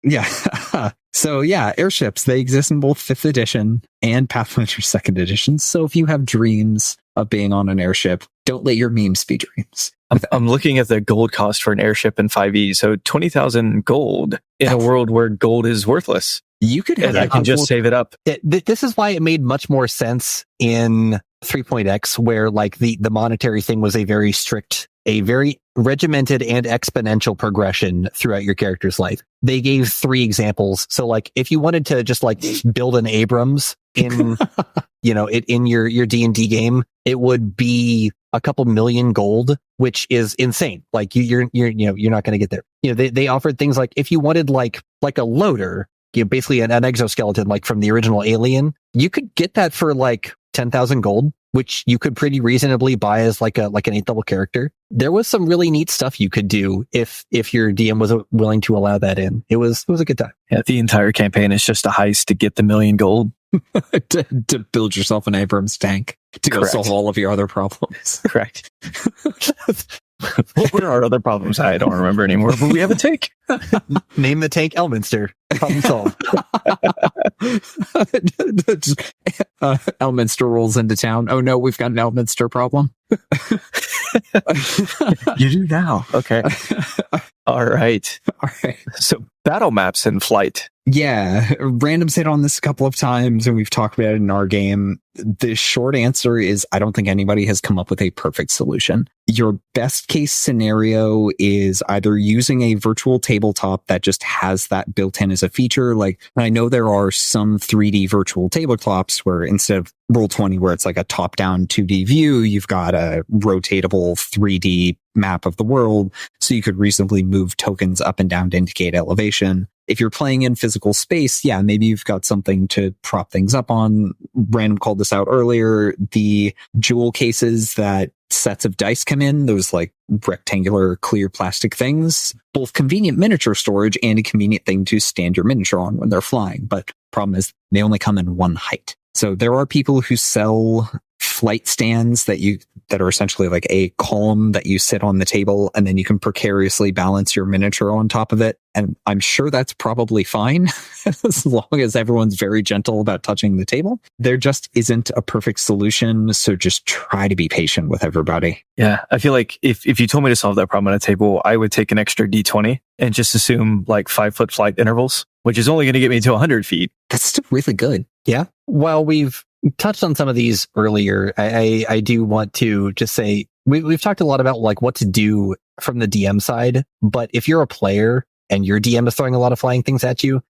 S2: Yeah. So yeah, airships, they exist in both 5th edition and Pathfinder 2nd edition. So if you have dreams of being on an airship, don't let your memes be dreams.
S1: I'm looking at the gold cost for an airship in 5e. So 20,000 gold in a world where gold is worthless.
S2: You could have,
S1: and I can just save it up.
S3: This is why it made much more sense in 3.x, where like the monetary thing was a very regimented and exponential progression throughout your character's life. They gave 3 examples. So like if you wanted to just like build an Abrams in, in your D&D game, it would be a couple million gold, which is insane. Like you're not going to get there. They offered things like if you wanted like a loader, basically an exoskeleton, like from the original Alien, you could get that for like 10,000 gold, which you could pretty reasonably buy as like an 8th level character. There was some really neat stuff you could do if your DM was willing to allow that in. It was a good time.
S1: Yeah, the entire campaign is just a heist to get the million gold.
S2: to build yourself an Abrams tank to go solve all of your other problems.
S1: Correct. What were our other problems? I don't remember anymore, but we have a tank.
S3: Name the tank Elminster. Problem solved.
S2: Elminster rolls into town. Oh no, we've got an Elminster problem.
S1: You do now. Okay. All right. So battle maps in flight.
S2: Yeah, Random's hit on this a couple of times, and we've talked about it in our game. The short answer is I don't think anybody has come up with a perfect solution. Your best case scenario is either using a virtual tabletop that just has that built in as a feature. Like, I know there are some 3D virtual tabletops where instead of Roll20, where it's like a top-down 2D view, you've got a rotatable 3D map of the world, so you could reasonably move tokens up and down to indicate elevation. If you're playing in physical space, yeah, maybe you've got something to prop things up on. Random called this out earlier. The jewel cases that sets of dice come in, those like rectangular clear plastic things, both convenient miniature storage and a convenient thing to stand your miniature on when they're flying. But problem is they only come in one height. So there are people who sell flight stands that are essentially like a column that you sit on the table, and then you can precariously balance your miniature on top of it. And I'm sure that's probably fine as long as everyone's very gentle about touching the table. There just isn't a perfect solution, so just try to be patient with everybody.
S1: Yeah, I feel like if you told me to solve that problem on a table, I would take an extra D20 and just assume like 5-foot flight intervals, which is only going to get me to 100 feet.
S2: That's still really good.
S3: Yeah. Well, we've touched on some of these earlier. I do want to just say we've talked a lot about like what to do from the DM side, but if you're a player and your DM is throwing a lot of flying things at you,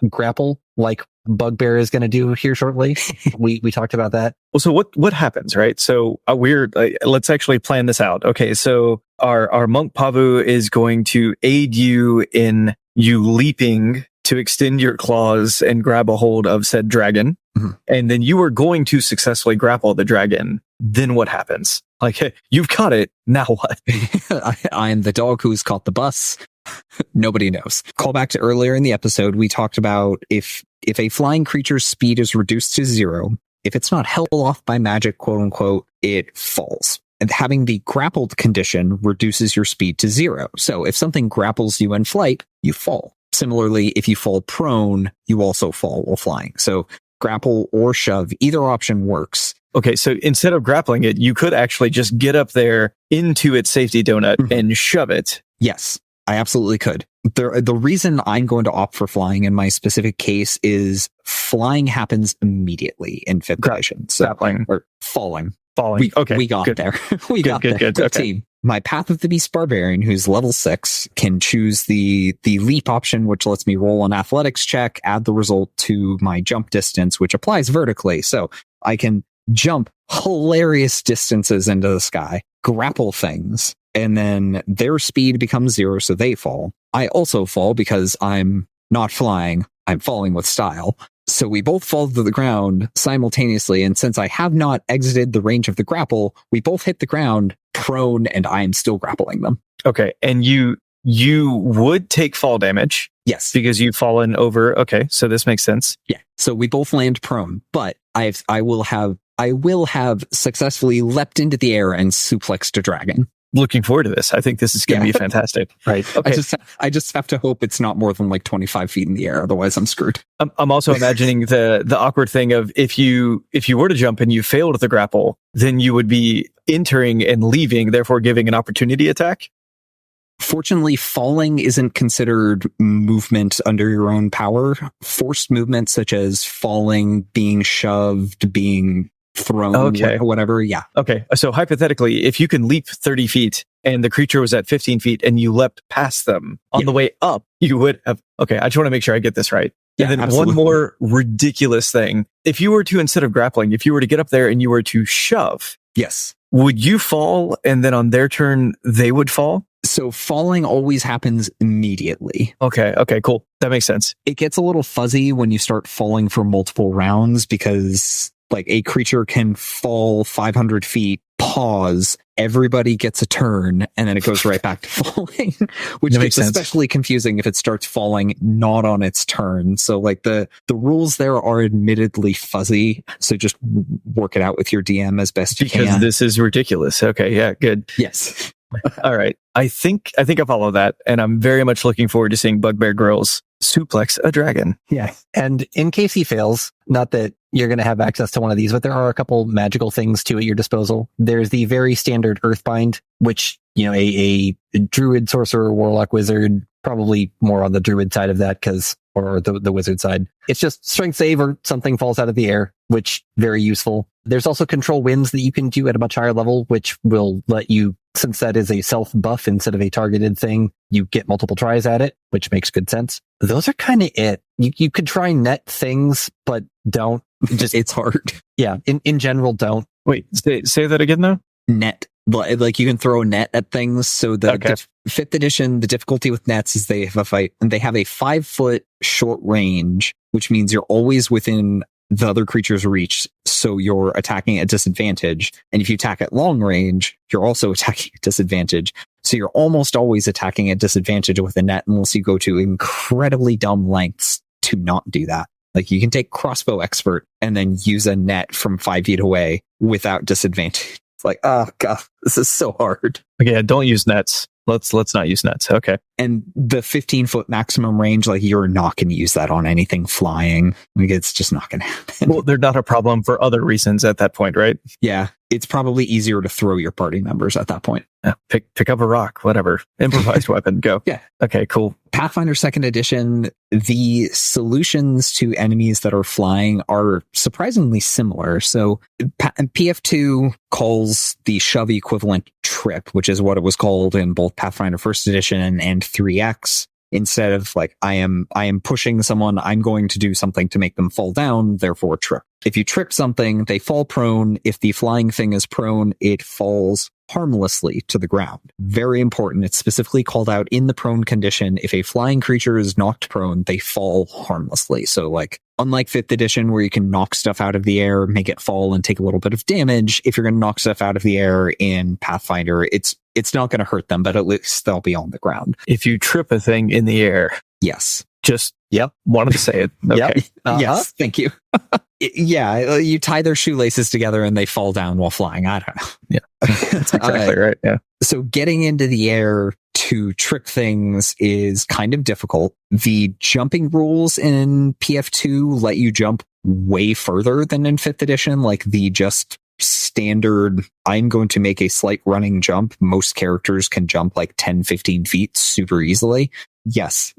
S3: grapple like Bugbear is going to do here shortly. We talked about that.
S1: Well, so what happens, right? So let's actually plan this out. Okay, so our monk Pavu is going to aid you in you leaping to extend your claws and grab a hold of said dragon. Mm-hmm. And then you are going to successfully grapple the dragon. Then what happens? Like, hey, you've caught it. Now what?
S2: I am the dog who's caught the bus. Nobody knows. Call back to earlier in the episode. We talked about if a flying creature's speed is reduced to 0, if it's not held off by magic, quote unquote, it falls. And having the grappled condition reduces your speed to 0. So if something grapples you in flight, you fall. Similarly, if you fall prone, you also fall while flying. So grapple or shove, either option works.
S1: Okay, so instead of grappling it, you could actually just get up there into its safety donut and shove it.
S2: Yes, I absolutely could. The reason I'm going to opt for flying in my specific case is flying happens immediately in 5th edition. So,
S1: grappling.
S2: Or falling.
S1: Falling.
S2: We got
S1: good.
S2: there. We got there.
S1: Good.
S2: Okay.
S1: Team.
S2: My Path of the Beast Barbarian, who's level 6, can choose the leap option, which lets me roll an athletics check, add the result to my jump distance, which applies vertically. So I can jump hilarious distances into the sky, grapple things, and then their speed becomes 0, so they fall. I also fall because I'm not flying, I'm falling with style. So we both fall to the ground simultaneously, and since I have not exited the range of the grapple, we both hit the ground prone, and I am still grappling them.
S1: Okay, and you
S2: you would take fall damage.
S4: Yes.
S2: Because you've fallen over. Okay, so this makes sense.
S4: Yeah. So we both land prone, but I will have successfully leapt into the air and suplexed a dragon.
S2: Looking forward to this. I think this is going to be fantastic.
S3: Right.
S4: Okay. I just have to hope it's not more than like 25 feet in the air. Otherwise I'm screwed.
S2: I'm also imagining the awkward thing of if you were to jump and you failed the grapple, then you would be entering and leaving, therefore giving an opportunity attack.
S4: Fortunately, falling isn't considered movement under your own power. Forced movement, such as falling, being shoved, being thrown, whatever. Yeah.
S2: Okay. So hypothetically, if you can leap 30 feet and the creature was at 15 feet and you leapt past them on the way up, you would have. Okay. I just want to make sure I get this right.
S4: Yeah,
S2: and then
S4: absolutely.
S2: one more ridiculous thing. If you were to, instead of grappling, if you were to get up there and you were to shove,
S4: Yes.
S2: would you fall and then on their turn, they would fall?
S4: So falling always happens immediately.
S2: Okay, cool. That makes sense.
S4: It gets a little fuzzy when you start falling for multiple rounds because like a creature can fall 500 feet, pause, everybody gets a turn, and then it goes right back to falling, which gets especially confusing if it starts falling not on its turn. So like the rules there are admittedly fuzzy. So just work it out with your DM as best you can.
S2: Because this is ridiculous. Okay, yeah, good.
S4: Yes.
S2: All right. I think I follow that, and I'm very much looking forward to seeing Bugbear Grills suplex a dragon.
S3: Yeah. And in case he fails, not that you're going to have access to one of these, but there are a couple magical things to at your disposal. There's the very standard Earthbind, which, you know, a druid, sorcerer, warlock, wizard, probably more on the druid side of that or the wizard side. It's just strength save or something falls out of the air, which very useful. There's also control winds that you can do at a much higher level, which will let you, since that is a self buff instead of a targeted thing, you get multiple tries at it, which makes good sense. Those are kind of it. You could try net things, but don't.
S4: It's hard.
S3: Yeah. In general, don't.
S2: Wait, say that again though?
S4: Net. Like you can throw a net at things. So the 5th edition, the difficulty with nets is they have a 5-foot short range, which means you're always within the other creature's reach. So you're attacking at disadvantage. And if you attack at long range, you're also attacking at disadvantage. So you're almost always attacking at disadvantage with a net unless you go to incredibly dumb lengths to not do that. Like you can take crossbow expert and then use a net from 5 feet away without disadvantage. It's like, oh god, this is so hard.
S2: Okay, don't use nets. Let's not use nets. Okay.
S4: And the 15-foot maximum range, like you're not going to use that on anything flying. Like it's just not going to happen.
S2: Well, they're not a problem for other reasons at that point, right?
S4: Yeah. It's probably easier to throw your party members at that point.
S2: Yeah, pick up a rock, whatever. Improvised weapon, go.
S4: Yeah.
S2: Okay, cool.
S4: Pathfinder 2nd edition, the solutions to enemies that are flying are surprisingly similar. So PF2 calls the shove equivalent trip, which is what it was called in both Pathfinder 1st edition and 3X. Instead of like, I am pushing someone, I'm going to do something to make them fall down, therefore trip. If you trip something, they fall prone. If the flying thing is prone, it falls harmlessly to the ground. Very important. It's specifically called out in the prone condition. If a flying creature is knocked prone, they fall harmlessly. So like, unlike 5th edition where you can knock stuff out of the air, make it fall and take a little bit of damage, if you're going to knock stuff out of the air in Pathfinder, it's not going to hurt them, but at least they'll be on the ground.
S2: If you trip a thing in the air.
S4: Yes.
S2: Just, wanted to say it. Okay.
S3: Yep.
S4: Yes, thank you. Yeah, you tie their shoelaces together and they fall down while flying. I don't know.
S2: Yeah, that's exactly right. Yeah.
S4: So getting into the air to trip things is kind of difficult. The jumping rules in PF2 let you jump way further than in 5th edition, like the just standard, I'm going to make a slight running jump. Most characters can jump like 10, 15 feet super easily. Yes,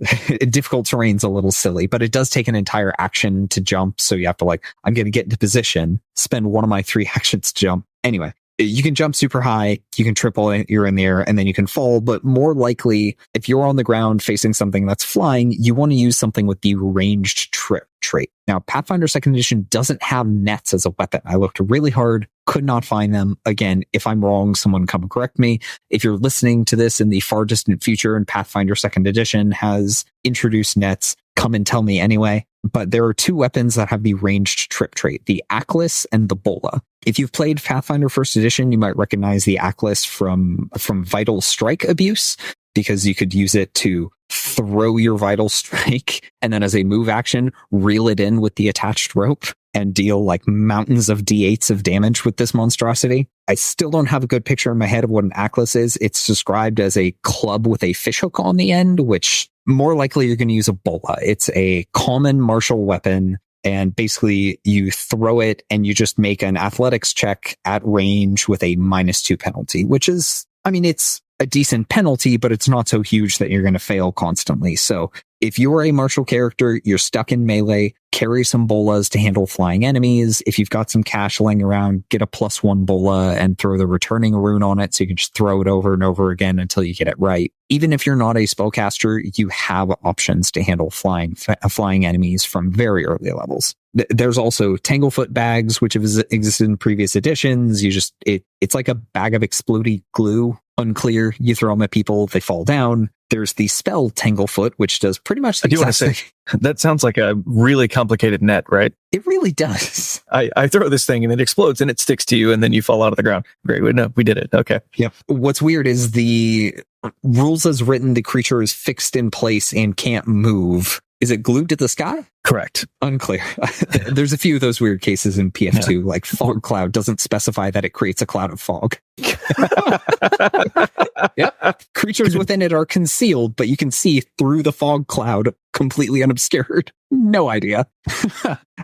S4: difficult terrain's a little silly, but it does take an entire action to jump. So you have to like, I'm going to get into position, spend one of my 3 actions to jump. Anyway, you can jump super high, you can triple, you're in the air, and then you can fall. But more likely, if you're on the ground facing something that's flying, you want to use something with the ranged trip trait. Now, Pathfinder 2nd edition doesn't have nets as a weapon. I looked really hard, could not find them. Again, if I'm wrong, someone come correct me. If you're listening to this in the far distant future and Pathfinder 2nd edition has introduced nets, come and tell me anyway. But there are 2 weapons that have the ranged trip trait, the Atlas and the Bola. If you've played Pathfinder 1st edition, you might recognize the Atlas from Vital Strike Abuse.
S2: because you could use it to throw your vital strike and then as a move action, reel it in with the attached rope and deal like mountains of D8s of damage with this monstrosity. I still don't have a good picture in my head of what an Atlas is. It's described as a club with a fishhook on the end, which more likely you're going to use a bola. It's a common martial weapon. And basically you throw it and you just make an athletics check at range with a -2 penalty, which is, I mean, it's a decent penalty, but it's not so huge that you're going to fail constantly. So if you're a martial character, you're stuck in melee, carry some bolas to handle flying enemies. If you've got some cash laying around, get a +1 bola and throw the returning rune on it so you can just throw it over and over again until you get it right. Even if you're not a spellcaster, you have options to handle flying enemies from very early levels. There's also Tanglefoot bags, which have existed in previous editions. It's like a bag of exploding glue. Unclear. You throw them at people, they fall down. There's the spell Tanglefoot, which does pretty much the exact thing.
S1: That sounds like a really complicated net, right?
S2: It really does.
S1: I throw this thing and it explodes and it sticks to you and then you fall out of the ground. Great. No, we did it. Okay.
S2: Yep. What's weird is the rules as written, the creature is fixed in place and can't move. Is it glued to the sky?
S1: Correct.
S2: Unclear. There's a few of those weird cases in PF2, like fog cloud doesn't specify that it creates a cloud of fog. Yep. Creatures within it are concealed, but you can see through the fog cloud completely unobscured. No idea.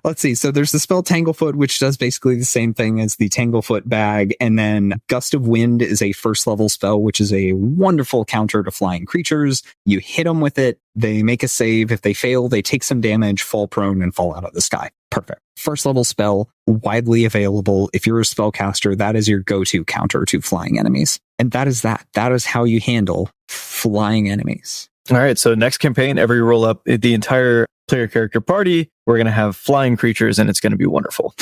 S2: Let's see. So there's the spell Tanglefoot, which does basically the same thing as the Tanglefoot bag. And then Gust of Wind is a first level spell, which is a wonderful counter to flying creatures. You hit them with it. They make a save. If they fail, they take some damage, fall prone, and fall out of the sky. Perfect. First level spell, widely available. If you're a spellcaster, that is your go-to counter to flying enemies. And that is that. That is how you handle flying enemies.
S1: All right. So next campaign, every roll up, the entire player character party, we're going to have flying creatures and it's going to be wonderful.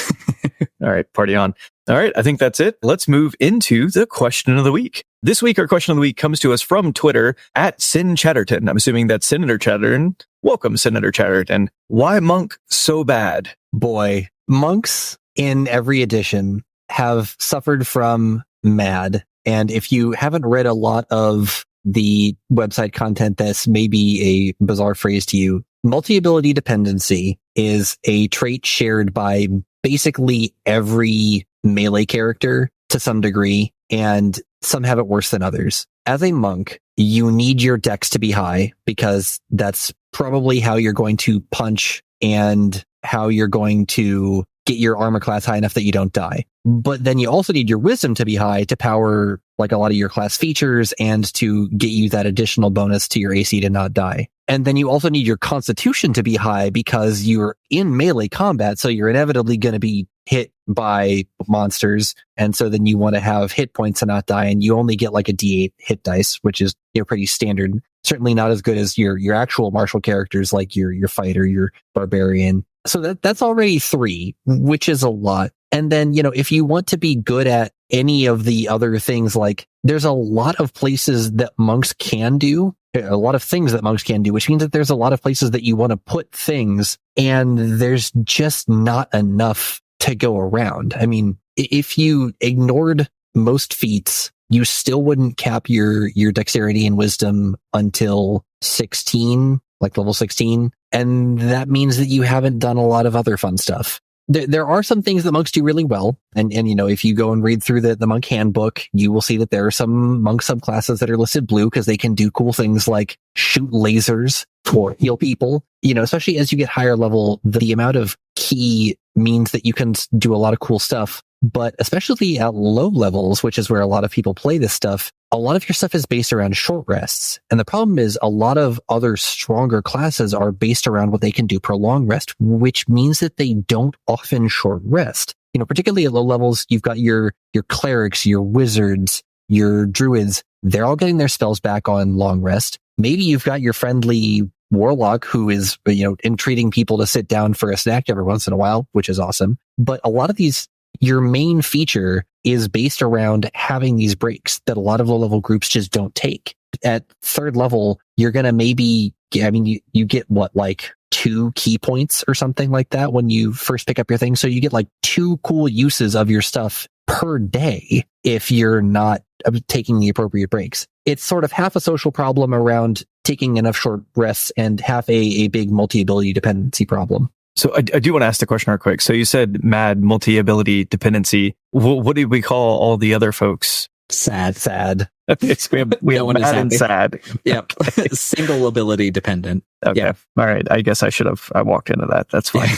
S1: All right. Party on. All right. I think that's it. Let's move into the question of the week. This week, our question of the week comes to us from Twitter at Sin Chatterton. I'm assuming that's Senator Chatterton. Welcome, Senator Chatterton. Why monk so bad?
S3: Boy, monks in every edition have suffered from MAD. And if you haven't read a lot of the website content, this may be a bizarre phrase to you. Multi-ability dependency is a trait shared by basically every melee character to some degree, and some have it worse than others. As a monk, you need your dex to be high because that's probably how you're going to punch and how you're going to get your armor class high enough that you don't die. But then you also need your wisdom to be high to power like a lot of your class features and to get you that additional bonus to your AC to not die. And then you also need your constitution to be high because you're in melee combat, so you're inevitably going to be hit by monsters. And so then you want to have hit points to not die, and you only get like a D8 hit dice, which is, you know, pretty standard. Certainly not as good as your actual martial characters like your fighter, your barbarian. So that's already 3, which is a lot. And then, you know, if you want to be good at any of the other things, like there's a lot of places that monks can do, a lot of things that monks can do, which means that there's a lot of places that you want to put things, and there's just not enough to go around. I mean, if you ignored most feats, you still wouldn't cap your dexterity and wisdom until 16, like level 16. And that means that you haven't done a lot of other fun stuff. There are some things that monks do really well. And you know, if you go and read through the monk handbook, you will see that there are some monk subclasses that are listed blue because they can do cool things like shoot lasers or heal people. You know, especially as you get higher level, the amount of key means that you can do a lot of cool stuff. But especially at low levels, which is where a lot of people play this stuff, a lot of your stuff is based around short rests. And the problem is a lot of other stronger classes are based around what they can do per long rest, which means that they don't often short rest. You know, particularly at low levels, you've got your clerics, your wizards, your druids. They're all getting their spells back on long rest. Maybe you've got your friendly warlock who is, you know, entreating people to sit down for a snack every once in a while, which is awesome. But a lot of these, your main feature is based around having these breaks that a lot of low-level groups just don't take. At third level, you're going to maybe, I mean, you get what, like 2 key points or something like that when you first pick up your thing. So you get like 2 cool uses of your stuff per day if you're not taking the appropriate breaks. It's sort of half a social problem around taking enough short rests and half a big multi-ability dependency problem.
S1: So I do want to ask the question real quick. So you said mad multi-ability dependency. What did we call all the other folks?
S3: Sad.
S1: Okay, so we have mad and sad.
S2: Yep. Single ability dependent.
S1: Okay.
S2: Yeah.
S1: All right. I guess I walked into that. That's fine.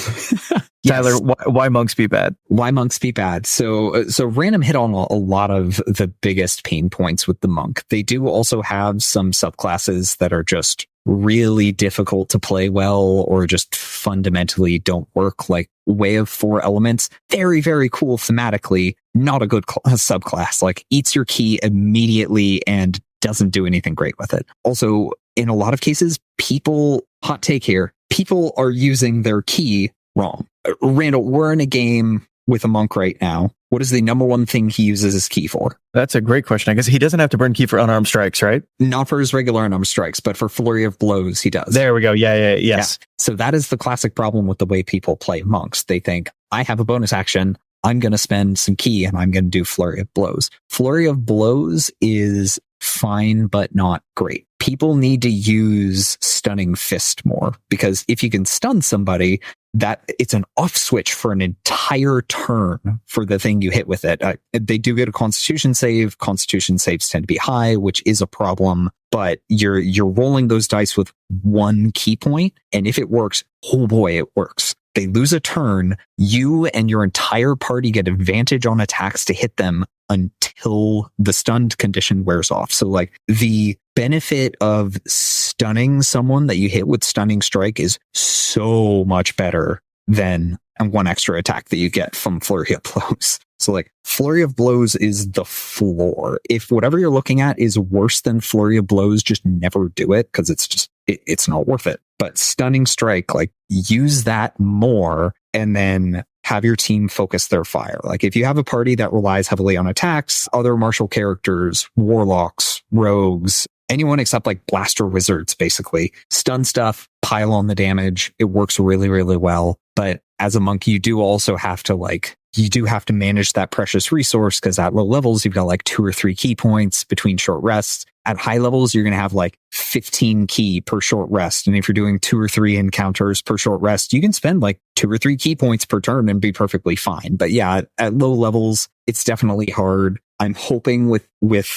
S1: Tyler, why monks be bad?
S2: Why monks be bad? So Random hit on a lot of the biggest pain points with the monk. They do also have some subclasses that are just really difficult to play well or just fundamentally don't work, like Way of Four Elements. Very, very cool thematically. Not a good subclass. Like eats your ki immediately and doesn't do anything great with it. Also, in a lot of cases, hot take here, people are using their ki wrong. Randall, we're in a game with a monk right now. What is the number one thing he uses his ki for?
S1: That's a great question. I guess he doesn't have to burn ki for unarmed strikes, right?
S2: Not for his regular unarmed strikes, but for Flurry of Blows, he does.
S1: There we go. Yes.
S2: Yeah. So that is the classic problem with the way people play monks. They think, I have a bonus action. I'm going to spend some ki and I'm going to do Flurry of Blows. Flurry of Blows is fine, but not great. People need to use Stunning Fist more, because if you can stun somebody, that it's an off switch for an entire turn for the thing you hit with it. They do get a Constitution save. Constitution saves tend to be high, which is a problem, but you're rolling those dice with one key point. And if it works, oh boy, it works. They lose a turn. You and your entire party get advantage on attacks to hit them until the stunned condition wears off. So like the benefit of stunning someone that you hit with Stunning Strike is so much better than one extra attack that you get from Flurry of Blows. So like Flurry of Blows is the floor. If whatever you're looking at is worse than Flurry of Blows, just never do it, because it's not worth it. But Stunning Strike, like use that more and then have your team focus their fire. Like if you have a party that relies heavily on attacks, other martial characters, warlocks, rogues, anyone except like blaster wizards, basically stun stuff, pile on the damage. It works really, really well. But as a monk, you do also have to manage that precious resource, because at low levels, you've got like 2 or 3 key points between short rests. At high levels, you're going to have like 15 key per short rest. And if you're doing 2 or 3 encounters per short rest, you can spend like 2 or 3 key points per turn and be perfectly fine. But yeah, at low levels, it's definitely hard. I'm hoping with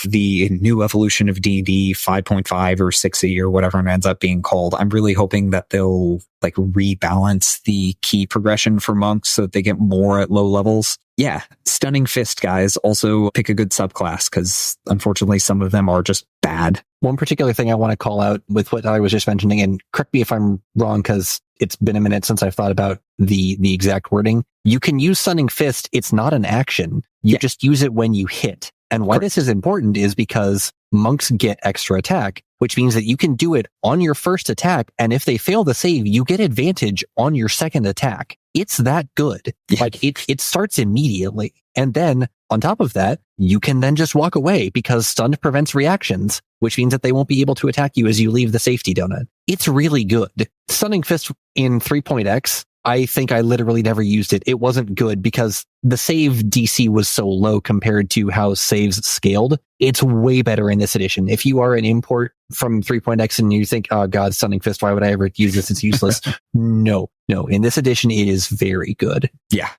S2: the new evolution of D&D 5.5 or 6e or whatever it ends up being called, I'm really hoping that they'll like rebalance the key progression for monks so that they get more at low levels. Yeah, Stunning Fist, guys. Also pick a good subclass, because unfortunately some of them are just bad.
S3: One particular thing I want to call out with what I was just mentioning, and correct me if I'm wrong, because it's been a minute since I've thought about the exact wording. You can use Stunning Fist. It's not an action. You just use it when you hit. And why this is important is because monks get extra attack, which means that you can do it on your first attack. And if they fail the save, you get advantage on your second attack. It's that good. Like it starts immediately. And then on top of that, you can then just walk away, because stunned prevents reactions, which means that they won't be able to attack you as you leave the safety donut. It's really good. Stunning Fist in 3.x, I think I literally never used it. It wasn't good because the save DC was so low compared to how saves scaled. It's way better in this edition. If you are an import from 3.x and you think, oh God, Stunning Fist, why would I ever use this? It's useless. No. In this edition, it is very good.
S1: Yeah.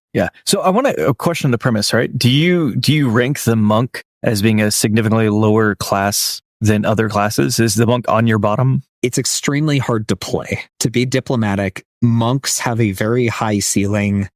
S1: So I want to question the premise, right? Do you rank the monk as being a significantly lower class than other classes? Is the monk on your bottom?
S2: It's extremely hard to play. To be diplomatic, monks have a very high ceiling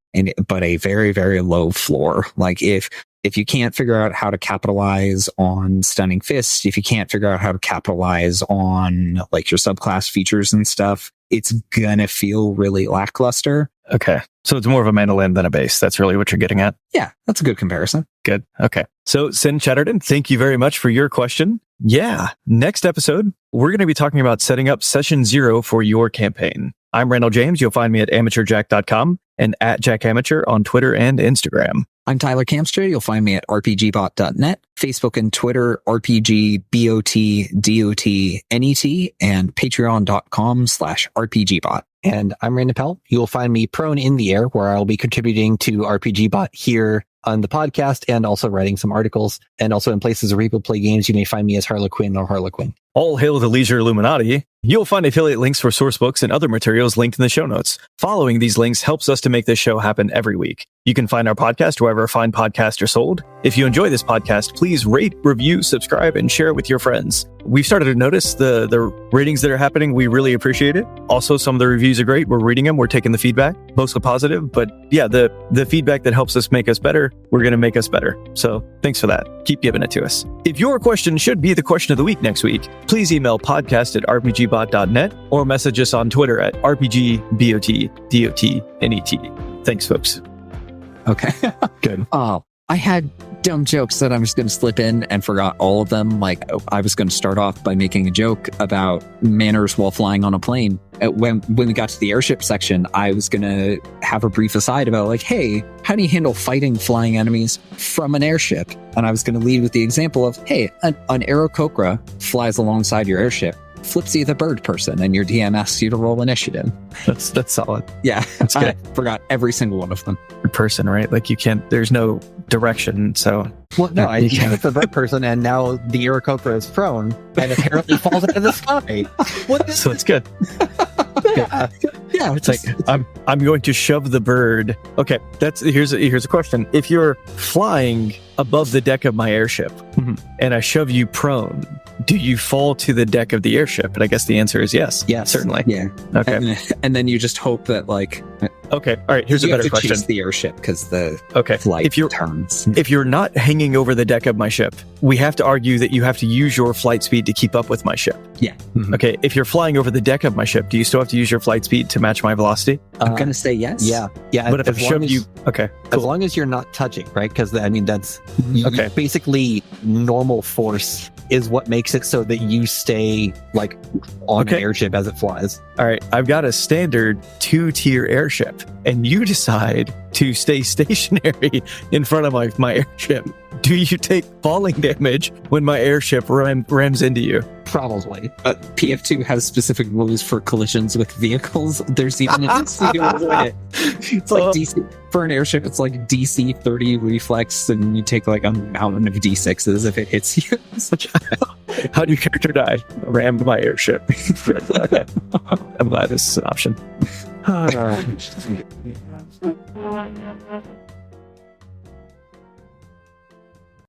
S2: but a very, very low floor. Like if you can't figure out how to capitalize on Stunning Fist, if you can't figure out how to capitalize on like your subclass features and stuff, it's gonna feel really lackluster.
S1: Okay. So it's more of a mandolin than a bass. That's really what you're getting at?
S2: Yeah, that's a good comparison.
S1: Good. Okay. So Sin Chatterton, thank you very much for your question. Yeah. Next episode, we're going to be talking about setting up session 0 for your campaign. I'm Randall James. You'll find me at amateurjack.com and at jackamateur on Twitter and Instagram.
S2: I'm Tyler Kamstra. You'll find me at RPGBOT.net, Facebook and Twitter, RPGBOT.Net, and patreon.com/RPGBot.
S3: And I'm Randall Pell. You'll find me prone in the air, where I'll be contributing to RPGBot here on the podcast and also writing some articles. And also in places where people play games, you may find me as Harlequin or Harlequin.
S1: All hail the Leisure Illuminati. You'll find affiliate links for source books and other materials linked in the show notes. Following these links helps us to make this show happen every week. You can find our podcast wherever fine podcasts are sold. If you enjoy this podcast, please rate, review, subscribe, and share it with your friends. We've started to notice the ratings that are happening. We really appreciate it. Also, some of the reviews are great. We're reading them. We're taking the feedback, mostly positive. But yeah, the feedback that helps us make us better, we're going to make us better. So thanks for that. Keep giving it to us. If your question should be the question of the week next week, please email podcast@RPGBOT.net or message us on Twitter at RPGBOT.net. Thanks, folks.
S2: Okay.
S1: Good.
S2: Oh, I had dumb jokes that I was going to slip in and forgot all of them. Like, I was going to start off by making a joke about manners while flying on a plane. When we got to the airship section, I was going to have a brief aside about like, hey, how do you handle fighting flying enemies from an airship? And I was going to lead with the example of, hey, an Airococra flies alongside your airship, flips you the bird person, and your DM asks you to roll initiative.
S1: That's solid.
S2: Yeah,
S1: That's good.
S2: I forgot every single one of them.
S1: Bird person, right? Like there's no direction. So
S3: Well, no, I hit the bird person, and now the Airococra is prone and apparently falls into the sky. What is
S1: so it's good.
S3: yeah.
S2: Yeah,
S1: It's like I'm going to shove the bird. Okay, here's a question. If you're flying above the deck of my airship and I shove you prone, do you fall to the deck of the airship? And I guess the answer is yes.
S3: Yes.
S1: Certainly.
S2: Yeah.
S1: Okay.
S2: And then you just hope that like
S1: Okay. All right. Here's a better question.
S2: Chase the airship because the
S1: Okay.
S2: flight
S1: If
S2: turns.
S1: If you're not hanging over the deck of my ship, we have to argue that you have to use your flight speed to keep up with my ship.
S2: Yeah.
S1: Okay. If you're flying over the deck of my ship, do you still have to use your flight speed to match my velocity?
S2: I'm gonna say yes.
S3: Yeah. Yeah.
S1: But if I shove you, okay.
S3: As long as you're not touching, right? Because I mean, that's
S1: Okay.
S3: basically normal force is what makes it so that you stay like on an airship as it flies.
S1: All right. I've got a standard 2-tier airship, and you decide to stay stationary in front of my airship. Do you take falling damage when my airship rams into you?
S3: Probably.
S2: PF2 has specific rules for collisions with vehicles. There's even a DC to avoid it. It's like DC for an airship. It's like DC 30 reflex, and you take like a mountain of D6s if it hits you.
S1: How do your character die? Rammed my airship. Okay. I'm glad this is an option.